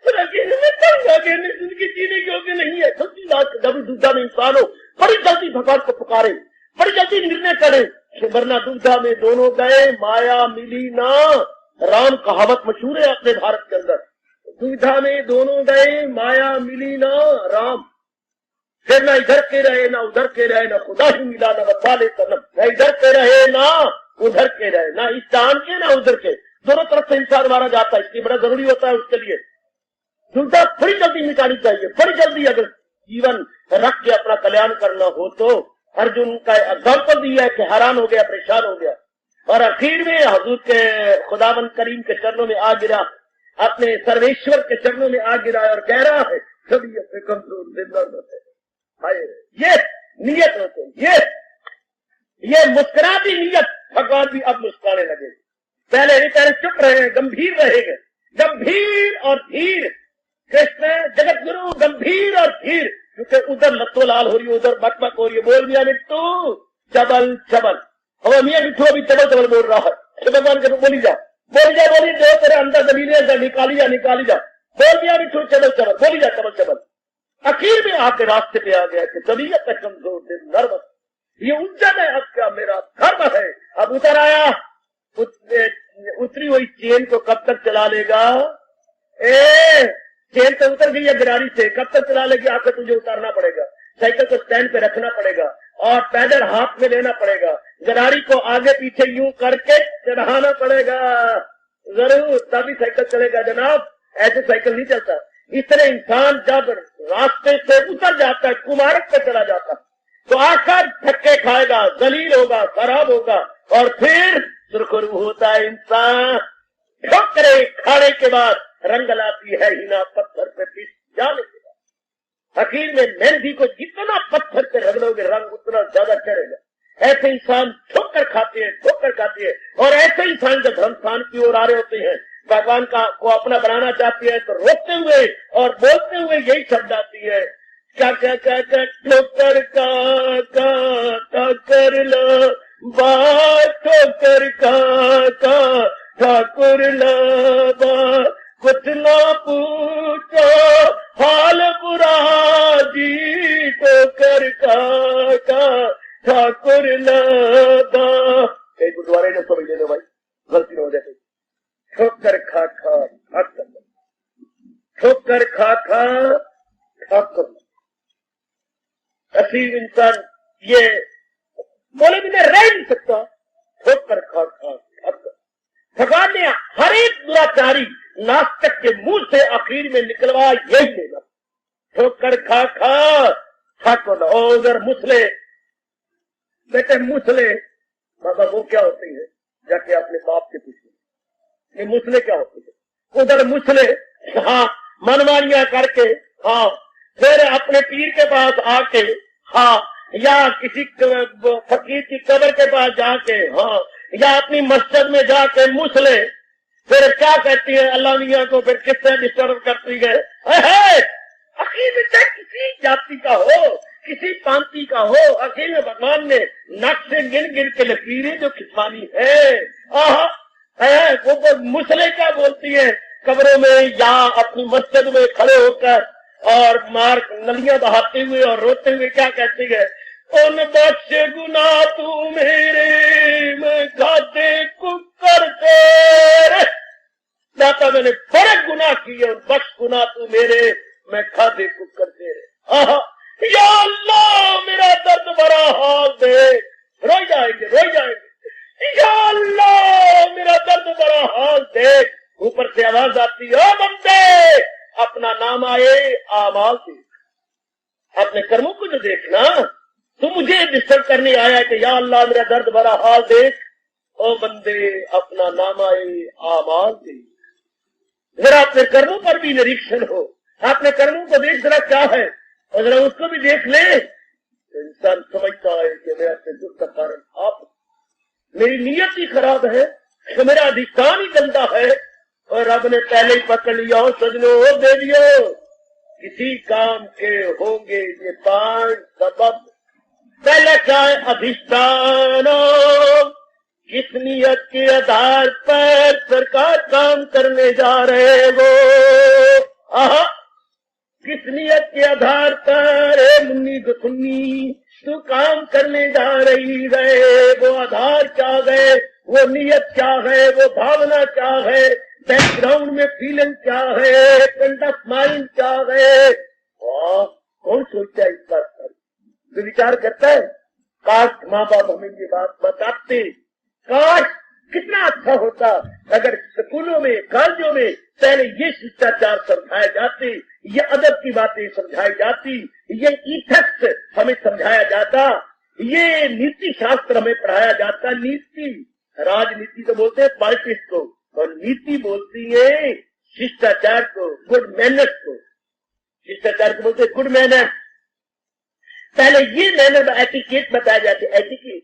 जिंदगी जीने के योग्य नहीं है। जल्दी इलाज जब दुविधा में इंसान हो, बड़ी जल्दी भगवान को पुकारे, बड़ी जल्दी निर्णय करे, वरना दुविधा में दोनों गए माया मिली ना। राम कहावत मशहूर है अपने भारत के अंदर, दुविधा में दोनों गए माया मिली ना राम। फिर ना इधर के रहे ना उधर के रहे, ना खुदा ही मिला ना वफाले सनम, ना इधर के रहे ना उधर के रहे, ना इस दान के ना उधर के, दोनों तरफ से इंसान मारा जाता है। इसलिए बड़ा जरूरी होता है उसके लिए दुविधा बड़ी जल्दी मिटानी चाहिए, बड़ी जल्दी। अगर जीवन रख के अपना कल्याण करना हो तो अर्जुन का एग्जाम्पल दिया है कि हैरान हो गया, परेशान हो गया, और आखिर में हजूर के खुदावंद करीम के चरणों में आ गिरा, अपने सर्वेश्वर के चरणों में आ गिरा और कह रहा है सभी अपने कमजोर जिंदा ये नियत होते, ये मुस्कुराती नियत। भगवान भी अब मुस्कुराने लगे। पहले चुप रहे, गंभीर रहेंगे, गंभीर और धीर। कृष्ण जगत गुरु गंभीर और धीर, क्योंकि उधर लत्तो लाल हो रही है, उधर बकबक हो रही है। बोल मियां मिट्टू चबल चबल, और मियां मिट्टू अभी चबल चबल बोल रहा है। तो भगवान के बोली जा जो तेरे अंदर जमीने निकाली जा, बोल मियां मिट्टू चबल चबल, बोली जा चबल चबल। आखिर में आके रास्ते पे आ गया कि तबीयत कमजोर, दिल नर्म, ये उलझन है, अब क्या मेरा धर्म है। अब उतर आया, उतरी हुई चेन को कब तक चला लेगा? चेन तो उतर गई है गिरारी से, कब तक चला लेगी? आकर तुझे उतारना पड़ेगा, साइकिल को स्टैंड पे रखना पड़ेगा और पैदल हाथ में लेना पड़ेगा, गरारी को आगे पीछे यूं करके चढ़ाना पड़ेगा जरूर, तभी साइकिल चलेगा जनाब। ऐसे साइकिल नहीं चलता। इस तरह इंसान जब रास्ते से उतर जाता है, कुमारक पे चला जाता है, तो आकर धक्के खाएगा, जलील होगा, खराब होगा और फिर सुरखरू होता है इंसान। ठोकरे खाने के बाद रंग लाती है हिना पत्थर पे पिस जाने के बाद। आखिर में मेहंदी को जितना पत्थर पे रगड़ोगे रंग उतना ज्यादा चढ़ेगा। ऐसे इंसान ठोकर खाते हैं, ठोकर खाते हैं। और ऐसे इंसान जब धर्म स्थान की ओर आ रहे होते हैं, भगवान को अपना बनाना चाहती है, तो रोकते हुए और बोलते हुए यही शब्द आती है, क्या क्या क्या क्या ठोकर का कर लो बात, ठोकर का ठाकुर ला कुछ ना पूछो हाल बुरा जी, ठोकर का ठाकुर लगा। एक गुरुद्वारे ने समझ लेना भाई, गलती न हो जाए। ठोकर खा ठोकर खा ठाकुर। असीम इंसान ये बोले बिना रह नहीं सकता। ठोकर खा ठाकुर। भगवान ने हर एक दुराचारी नास्तिक के मुंह से आखिर में निकलवा यही लेना, ठोकर खा ठाकुर। और उधर मुसले, बेटे मुसले बाबा वो क्या होते हैं? जाके अपने बाप से पूछिए, ये मुसले क्या होते हैं? उधर मुसले हाँ मनमानियां करके, हाँ फिर अपने पीर के पास आके, हाँ या किसी फकीर की कब्र के पास जाके, हाँ या अपनी मस्जिद में जाके मुसले फिर क्या कहती है अल्लाह मियां को, फिर किससे डिस्टर्ब करती है। आखिर में चाहे किसी जाति का हो, किसी पांति का हो, आखिर में भगवान ने नक से गिन गिन के लकीरें जो खिंचवानी है। वो मुसले क्या बोलती है कब्रों में या अपनी मस्जिद में खड़े होकर और मार नलियां बहाते हुए और रोते हुए क्या कहती है, उन बख्श गुना तू मेरे मैं खाते कुकर तेरे। दाता मैंने बड़े गुनाह किए, उन बख्श गुना तू मेरे मैं खाते कुकर तेरे। या अल्लाह मेरा दर्द भरा हाल दे, रोई जाएंगे। या अल्लाह मेरा दर्द भरा हाल दे। ऊपर से आवाज आती है, बंदे अपना नाम आए आमाल देख, अपने कर्मों को जो देखना। तू मुझे डिस्टर्ब करने आया कि या अल्लाह मेरा दर्द भरा हाल देख। ओ बंदे अपना नाम आए आमाल देख। जरा अपने कर्मों पर भी निरीक्षण हो, अपने कर्मों को देख जरा क्या है और जरा उसको भी देख ले। तो इंसान समझता है कि मेरा अपने दुख का कारण आप, मेरी नीयत ही खराब है, तो मेरा अधिष्ठान ही गंदा है और रब ने पहले ही पकड़ लिया। हो सजनो दे दियो, किसी काम के होंगे ये 5 सबब। पहले क्या है अधिष्ठान, किस नियत के आधार पर सरकार काम करने जा रहे वो। किस नियत के आधार पर मुन्नी गुन्नी तू काम करने जा रही है, वो आधार क्या है, वो नियत क्या है, वो भावना क्या है, बैकग्राउंड में फीलिंग क्या है, कंडक्ट माइंड क्या है। कौन सोचता है इस बात पर? जो विचार करता है, काश माँ बाप हमें ये बात बताते, काश कितना अच्छा होता अगर स्कूलों में कॉलेजों में पहले ये शिष्टाचार समझाए जाते, ये अदब की बातें समझाई जाती, ये इथिक्स हमें समझाया जाता, ये नीति शास्त्र हमें पढ़ाया जाता। नीति, राजनीति तो बोलते हैं पॉलिटिक्स को और नीति बोलती है शिष्टाचार को, गुड मैनर्स को। शिष्टाचार को बोलते हैं गुड मैनर्स। पहले ये मैनर एटिकेट बताए जाते, एटिकेट,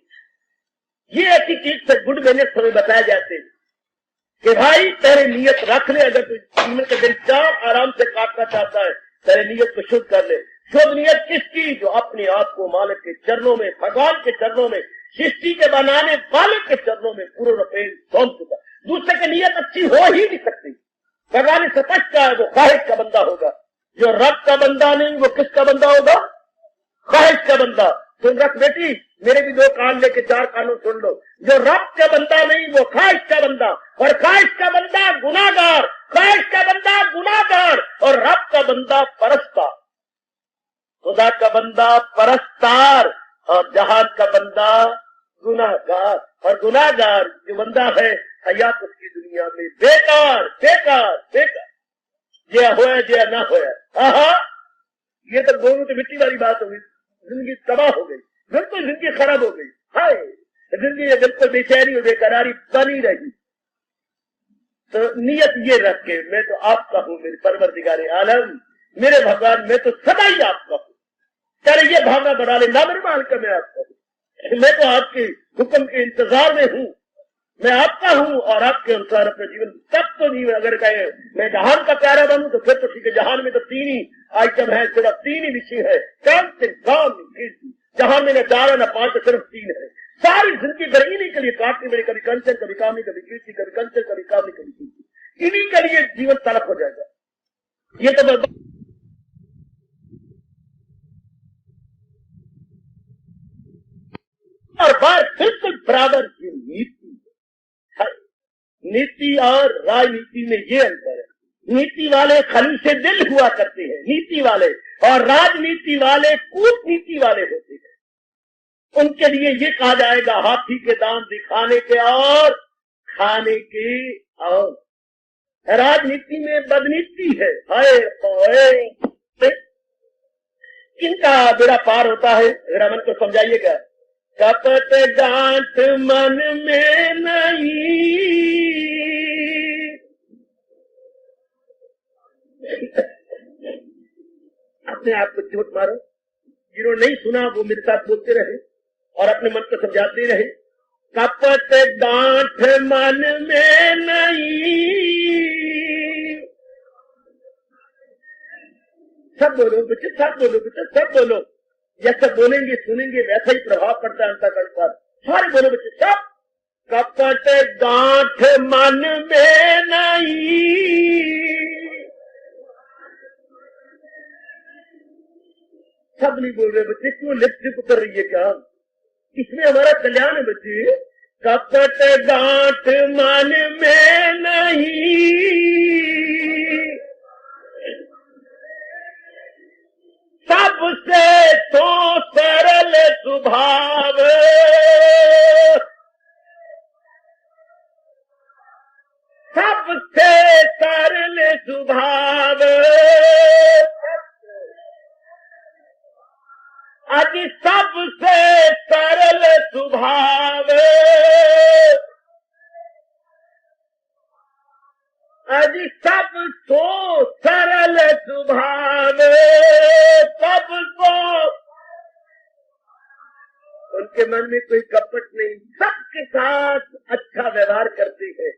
ये एटिकेट से गुड मैनर्स हमें बताए जाते कि भाई तेरे नियत रख ले, अगर तू जीवन के दिन 4 आराम से काटना चाहता है तेरे नियत को शुद्ध कर ले। शुद्ध नियत किसकी? जो अपने आप को मालिक के चरणों में, भगवान के चरणों में, सृष्टि के बनाने वाले के चरणों में पूर्ण रूपेण सौंप चुका। दूसरे की नियत अच्छी हो ही नहीं सकती। भगवान ने स्पष्ट कहा वो ख्वाहिश का बंदा होगा, जो रब का बंदा नहीं वो किसका बंदा होगा? ख्वाहिश का बंदा। सुन रख बेटी, मेरे भी 2 कान लेके 4 कानों सुन लो। जो रब का बंदा नहीं वो ख्वाहिश का बंदा, और ख्वाहिश का बंदा गुनाहगार, ख्वाहिश का बंदा गुनाहगार, और रब का बंदा परस्तार। खुदा का बंदा परस्तार और जहान का बंदा गुनाहगार। और गुनाहगार जो बंदा है हयात उसकी दुनिया में बेकार बेकार बेकार, ये होया जे ना होया। आहा, ये तो दोनों तो मिट्टी वाली बात हो गई। जिंदगी तबाह हो गई, बिल्कुल जिंदगी खराब हो गई। हाय, जिंदगी बिल्कुल बेचैनी और बेकरारी बनी रही। तो नियत ये रख के, मैं तो आपका हूँ मेरे परवरदिगारे आलम, मेरे भगवान, मैं तो सदा ही आपका हूँ। चले ये भावना बना ले, ना मेरे मालिक का मैं आपका हूँ, मैं तो आपके हुक्म के इंतजार में हूँ, मैं आपका हूँ और आपके अनुसार अपना जीवन तब तो नहीं। अगर कहे मैं जहान का प्यारा बनूं तो फिर तो ठीक है। जहान में तो 3 ही आइटम है, सिर्फ 3 ही विषय है, जहान में न 4 न 5, सिर्फ 3 है। सारी जिंदगी भर इन्हीं के लिए काटनी मेरी, कभी कंचन कभी कामनी कभी कीर्ति, कभी कंचन कभी कामनी कभी कीर्ति, इन्हीं के लिए जीवन तलक हो जाएगा। ये तो और बात बिल्कुल बराबर की नीति है। नीति और राजनीति में ये अंतर है। नीति वाले खलीसे दिल हुआ करते हैं, नीति वाले, और राजनीति वाले कूटनीति वाले होते हैं। उनके लिए ये कहा जाएगा हाथी के दांत दिखाने के और खाने के। और राजनीति में बदनीति है। हाय, किनका बेड़ा पार होता है, जरा मन को समझाइएगा। कपट गांठ मन में नहीं, अपने आप को चोट मारो। जिन्होंने नहीं सुना वो मेरे साथ बोलते रहे और अपने मन को समझाते रहे। कपट गांठ मन में नहीं, सब बोलो बच्चे, सब बोलो बच्चे, सब बोलो। जैसा बोलेंगे सुनेंगे वैसा ही प्रभाव पड़ता है अंतःकरण पर। सारे बोलो बच्चे, सब। कपट गांठ मन में नहीं, सब नहीं बोल रहे बच्चे, क्यों लिपस्टिक उतर रही है क्या? इसमें हमारा कल्याण है बच्चे। कपट गांठ मन में नहीं, सबसे तो सरल स्वभाव, सबसे सरल स्वभाव, आज सबसे सरल स्वभाव, आज सब तो सरल स्वभाव, सबको उनके मन में कोई कपट नहीं, सबके साथ अच्छा व्यवहार करते हैं।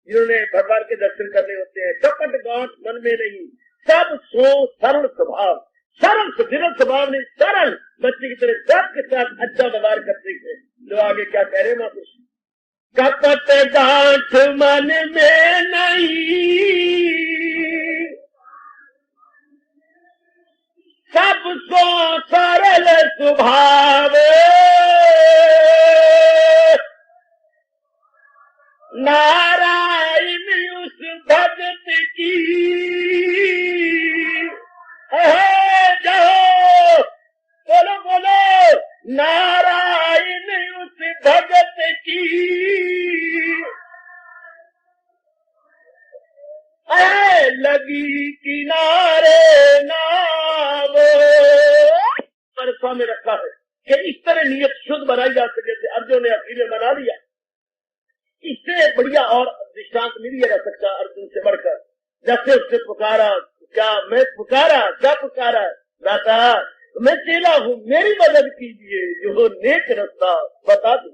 जिन्होंने भगवान के दर्शन करने होते हैं, कपट गांठ मन में नहीं, सब सो सरल स्वभाव, सरल विरल स्वभाव नहीं, सरल बच्चे की तरह सबके साथ अच्छा व्यवहार करते हैं। जो आगे क्या कह रहे हैं महापुरुष? कपट गांठ मन में नहीं, सबको सरल स्वभाव, नारायण उस भगत की जाओ, बोलो बोलो, नारायण उस भगत की लगी किनारे नाव। परसा में रखा है कि इस तरह नियत शुद्ध बनाई जा सके। जैसे अर्जुन ने अखीर में बना लिया, इससे बढ़िया और दृष्टांत नहीं दिया जा सकता अर्जुन से बढ़कर। जैसे उससे पुकारा, क्या मैं पुकारा, क्या पुकारा? दाता मैं चेला हूँ, मेरी मदद कीजिए, जो नेक रास्ता बता दो।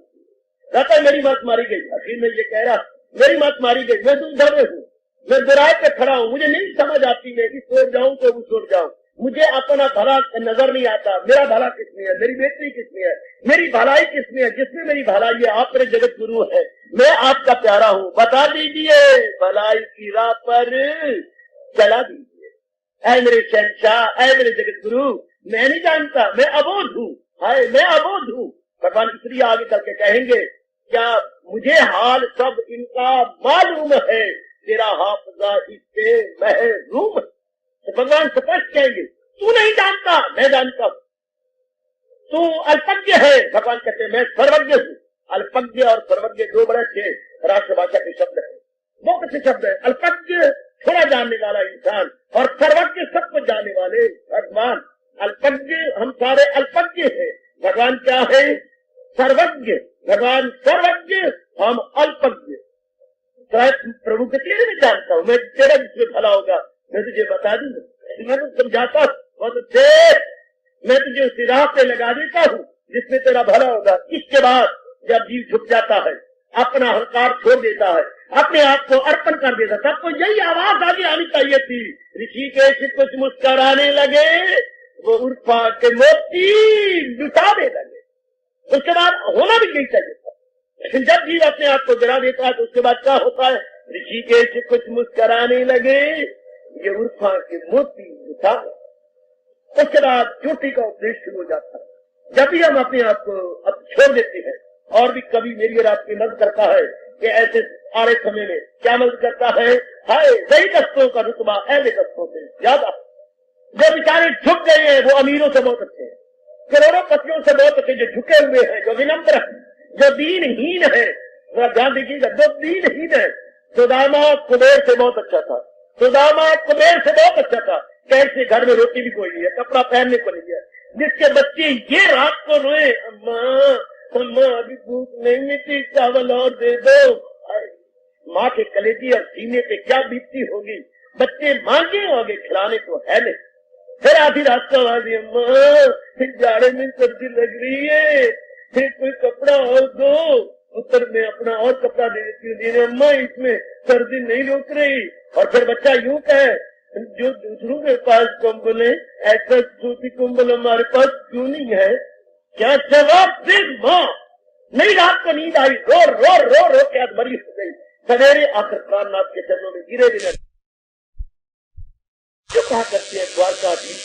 दाता मेरी मत मारी गई, आखिर में ये कह रहा मेरी मत मारी गई, मैं दुविधा में हूँ, मैं बुराई पे खड़ा हूँ, मुझे नहीं समझ आती, मैं इस ओर जाऊँ तो उस ओर जाऊँ, मुझे अपना भला नजर नहीं आता। मेरा भला किसमें है, मेरी बेटी किसमें है, मेरी भलाई किसमें है? जिसमें मेरी भलाई है आप मेरे जगत गुरु है, मैं आपका प्यारा हूँ, बता दीजिए, भलाई की राह पर चला दीजिए। ऐ मेरे शहंशाह, ऐ मेरे जगत गुरु, मैं नहीं जानता, मैं अबोध हूँ, हाय मैं अबोध हूँ। भगवान इसलिए आगे करके कहेंगे, क्या मुझे हाल सब इनका मालूम है, तेरा हाफजा इससे महरूम। तो भगवान स्पष्ट कहेंगे, तू नहीं जानता, मैं जानता हूँ। तू अल्पज्ञ है, भगवान कहते हैं मैं सर्वज्ञ हूँ। अल्पज्ञ और सर्वज्ञ दो बड़े अच्छे राष्ट्रभाषा के शब्द है, बहुत अच्छे शब्द है। अल्पज्ञ थोड़ा जानने वाला इंसान और सर्वज्ञ सब कुछ जानने वाले भगवान। अल्पज्ञ, हम सारे अल्पज्ञ हैं, भगवान क्या है? सर्वज्ञ। भगवान सर्वज्ञ, हम अल्पज्ञ। प्रभु के तेरे में जानता हूँ, मैं तेरा जिसमें भला होगा मैं तुझे बता दूंगा, मैं तो समझाता हूँ, मैं तुझे उसी राह पे लगा देता हूँ जिसमें तेरा भला होगा। इसके बाद जब जीव झुक जाता है, अपना अहंकार छोड़ देता है, अपने आप को अर्पण कर देता, तब तो यही आवाज आगे आनी चाहिए थी, ऋषिकेश कुछ मुस्कुराने लगे, वो उर्फा के मोती लुटाने लगे। उसके बाद होना भी यही चाहिए था। जब जीव अपने आप को गिरा देता है तो उसके बाद क्या होता है? ऋषिकेश कुछ मुस्कुराने लगे, ये उर्फा के मोती लुटा। उसके बाद चोटी का उपदेश शुरू हो जाता है। जब भी हम अपने आप को अब छोड़ देते हैं, और भी कभी मेरी और आपकी मदद करता है कि ऐसे आड़े समय में क्या मदद करता है? हाय सही कष्टों का रुतबा ऐसे कष्टों से ज्यादा। जो बेचारे झुक गए हैं वो अमीरों से बहुत अच्छे हैं, करोड़ों पतियों से बहुत अच्छे, जो झुके हुए हैं, जो विनम्र है, जो दीनहीन है। ध्यान देखिएगा, जो दीनहीन है। सुदामा कुबेर से बहुत अच्छा था, सुदामा कुबेर से बहुत अच्छा था। कैसे घर में रोटी भी कोई नहीं है, कपड़ा पहनने को नहीं है, जिसके बच्चे ये रात को रोए, अम्मा अम्मा अभी भूख नहीं मिलती, चावल और दे दो। माँ के कलेजी और सीने पे क्या बीतती होगी। बच्चे मांगे होंगे, खिलाने को है नहीं। फिर आधी रात को आवाज, अम्मा जाड़े में सर्दी लग रही है, फिर कोई कपड़ा और दो। उत्तर में अपना और कपड़ा दे देती हूँ, अम्मा इसमें सर्दी नहीं रोक रही। और फिर बच्चा यूं कहे, जो दूसरों के पास कंबल है, ऐसा सूती कंबल हमारे पास क्यों नहीं है? क्या जवाब दे माँ? नहीं, रात को नींद आई, रो रो रो रो के मरी हो गई। सवेरे आकर प्राणनाथ के चरणों में गिरे बिना जो कहा करते हैं, द्वारकाधीश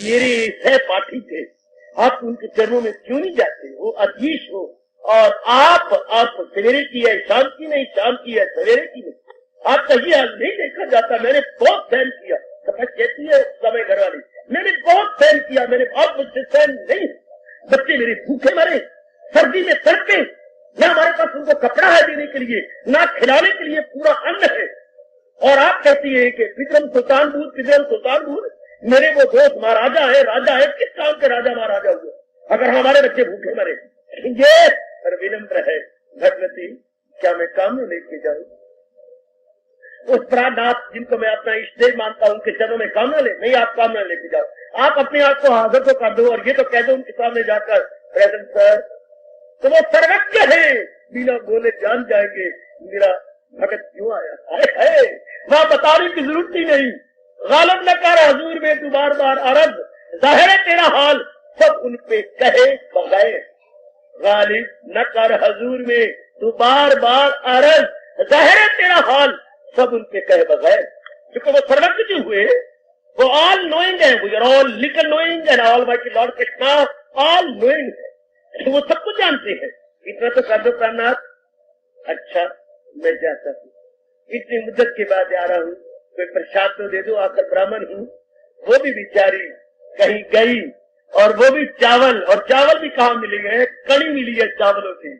मेरे सहपाठी थे, आप उनके चरणों में क्यों नहीं जाते? वो अधीश हो, और आप सवेरे की है शाम की नहीं, शाम की है सवेरे की नहीं। आपका ये हाल नहीं देखा जाता। मैंने बहुत सहन किया, समझ कहती है समय घर वाली, मैंने बहुत सहन किया, मैंने बहुत मुझसे सहन नहीं। बच्चे मेरे भूखे मरे, सर्दी में तड़पे, न हमारे पास उनको कपड़ा है देने के लिए, ना खिलाने के लिए पूरा अन्न है। और आप कहती है कि विक्रम सुल्तानपुर, विक्रम सुल्तानपुर, मेरे वो दोस्त महाराजा है, राजा है, किस काम के राजा महाराजा हुए अगर हमारे बच्चे भूखे मरे? ये पर विनम्र है, भगवती क्या मैं काम लेके जाऊं? उस प्राणनाथ जिनको मैं अपना इष्टदेव मानता हूं, उनके चरणों में कामना ले, नहीं आप कामना लेके जाओ, आप अपने आप को हाजिर तो कर दो, और ये तो कह दो उनके सामने जाकर, प्रेजेंट सर, तो वो सर्वज्ञ है, बिना बोले जान जाएंगे मेरा भगत क्यों आया है। वहां बताने की जरूरत ही नहीं। गालिब न कर हजूर में तू बार बार अरज, जाहिर है तेरा हाल सब उन पे कहे बगैर। गालिब न कर हजूर में तू बार बार अरज, जाहिर है तेरा हाल सब उनके कहे बगैर। क्योंकि वो सर्वज्ञ जो हुए, वो ऑल नोइंग है, we are all little knowing and almighty Lord Krishna all knowing है, वो सब कुछ जानते हैं। इतना तो कर दो प्राणनाथ। अच्छा मैं जाता हूँ, इतनी मुद्दत के बाद आ रहा हूँ, कोई प्रसाद तो दे दो, आकर ब्राह्मण हूँ। वो भी बेचारी कहीं गई, और वो भी चावल, और चावल भी कहाँ मिलेंगे? कड़ी मिली है चावलों की,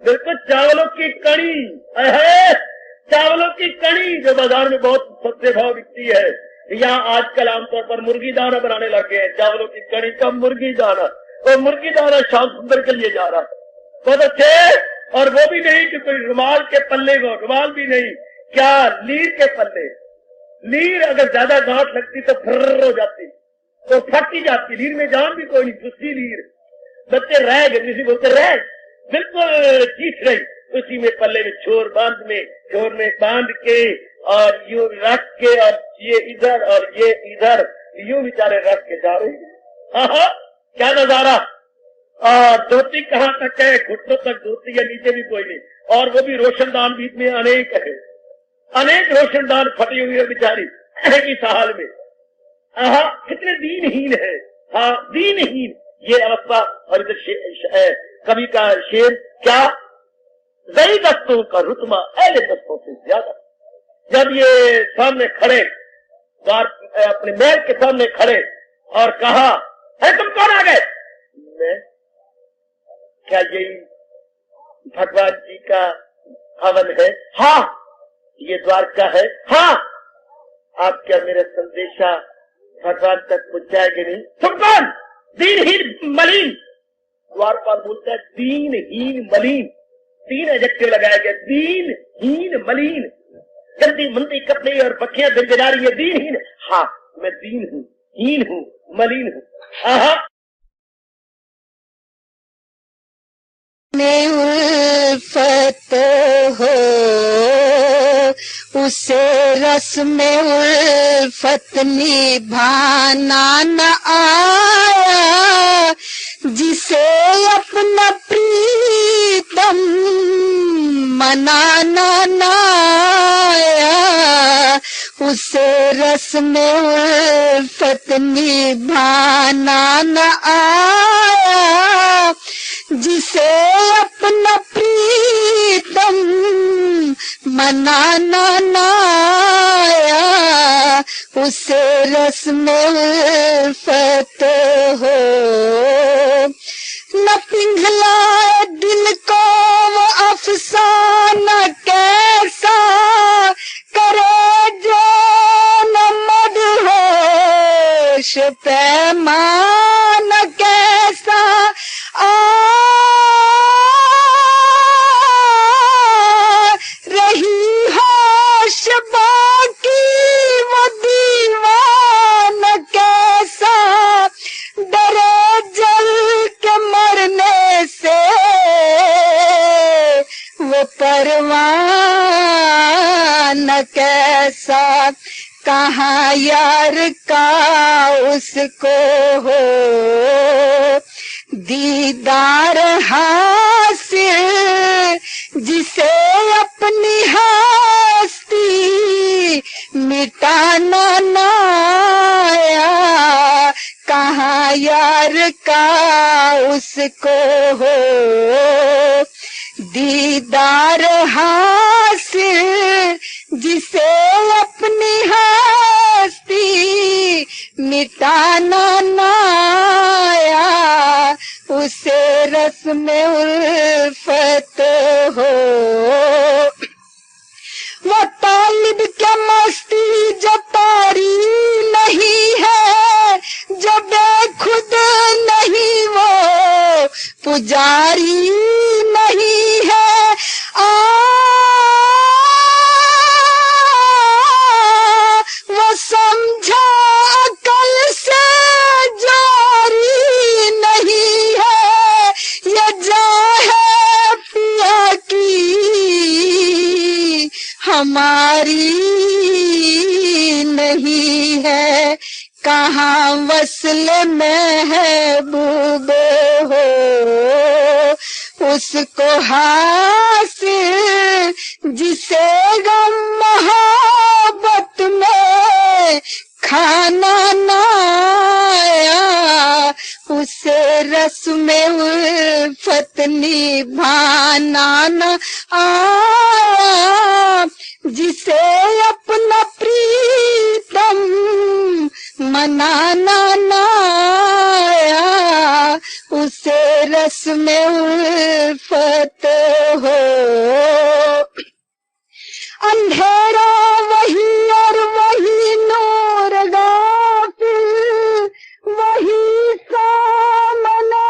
बिल्कुल चावलों की कड़ी है, चावलों की कड़ी जो बाजार में बहुत सस्ते भाव बिकती है। यहाँ आजकल आमतौर पर मुर्गी दाना बनाने लगे हैं, चावलों की कड़ी का मुर्गी दाना, और मुर्गी दाना श्याम सुंदर के लिए जा रहा बहुत अच्छे। और वो भी नहीं कि कोई रुमाल के पल्ले को, रुमाल भी नहीं, क्या लीर के पल्ले। लीर अगर ज्यादा गांठ लगती तो फर्र हो जाती, तो फटी जाती। लीर में जान भी कोई नहीं, दूसरी लीर। बच्चे रह गए, किसी बोलते रह, बिल्कुल चीख रही, उसी में पल्ले में छोर में बांध के, और यूं रख के, और ये इधर और ये इधर, यूं बेचारे रख के जा रहे। हाँ, क्या नजारा। और धोती कहाँ तक है? घुटनों तक धोती है, नीचे भी कोई नहीं। और वो भी रोशनदान बीच में अनेक है, अनेक रोशनदान फटी हुई है बेचारी इस हाल में। कितने दीनहीन है। हाँ दीनहीन, ये अवस्था। और इधर कवि का शेर क्या, जई दस्तों का रुतबा अहले दस्तों से ज्यादा। जब ये सामने खड़े, द्वार अपने महल के सामने खड़े और कहा, है तुम कौन आ गए? मैं, क्या यही भगवान जी का भवन है? हाँ। ये द्वारका है? हाँ। आप क्या मेरा संदेशा भगवान तक पहुंचाएंगे नहीं? तुम कौन? दीनहीन मलिन। द्वारपाल बोलता है दीनहीन मलिन, 3 एडजेक्टिव लगाया गया, दीनहीन मलिन। गंदी मंदी कपड़े और बखियां गिरगिरा रही है, दीनहीन। हाँ, मैं दीन हूँ, हीन हूँ, मलिन हूँ। में उल्फत हो, उसे रस में उल्फत निभाना न आया, जिसे अपना प्रीतम मनाना न आया, उसे रस में उल्फत निभाना न आया, जिसे अपना प्रीतम मनाना न आया, उसे रस में उल्फत हो। न पिघलाए दिल को वो अफसाना कैसा करे जो न मदहोश पैमाना कैसा रही होश बाकी वो दीवान कैसा डरे जल के मरने से वो परवान कैसा। कहाँ यार का उसको हो दीदार हासिल, जिसे अपनी हस्ती मिटाना न आया। कहाँ यार का उसको हो दीदार हासिल, जिसे अपनी हस्ती मिटाना न आया, उसे रस में उल्फत हो। वो तालिब क्या मस्ती जब तारी नहीं है, जब खुद नहीं वो पुजारी नहीं है। वो समझा अकल से जारी नहीं है, ये जाहे पिया की हमारी नहीं है। कहाँ वसल महबूब हो उसको हासिल, जिसे गम मोहब्बत में खाना न आया, उसे रस में उल्फत निभाना न आया, जिसे अपना प्रीतम मनाना न आया, उसे रस में उल्फत हो। अंधेरा वही और वही नूर गाफिल, वही सामने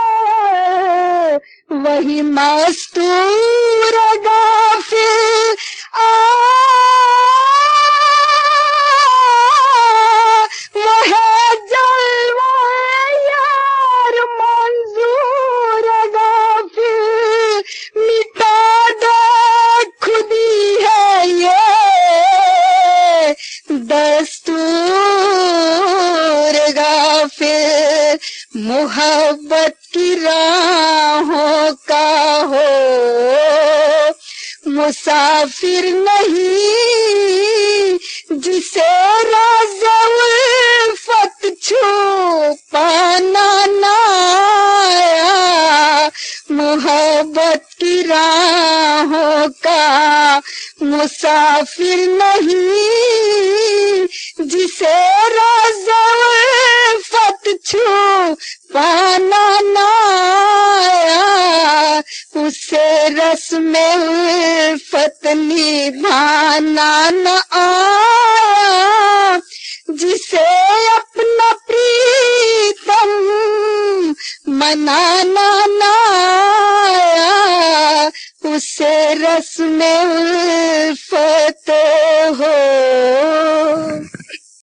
वही मस्तूर गाफिल। वह जलवा यार मंजूर गाफिल, मिटा दे खुदी है ये दस्तूर गाफिल। मोहब्बत की राहों का हो मुसाफिर नहीं, जिसे राज़ उल्फत छुपाना ना मुसाफिर नहीं जिसे रोज़े उल्फत छू पाना ना आया, उसे रस्म उल्फत निभाना न आया। जिसे अपना प्रीतम मनाना ना आया, उसे रस्म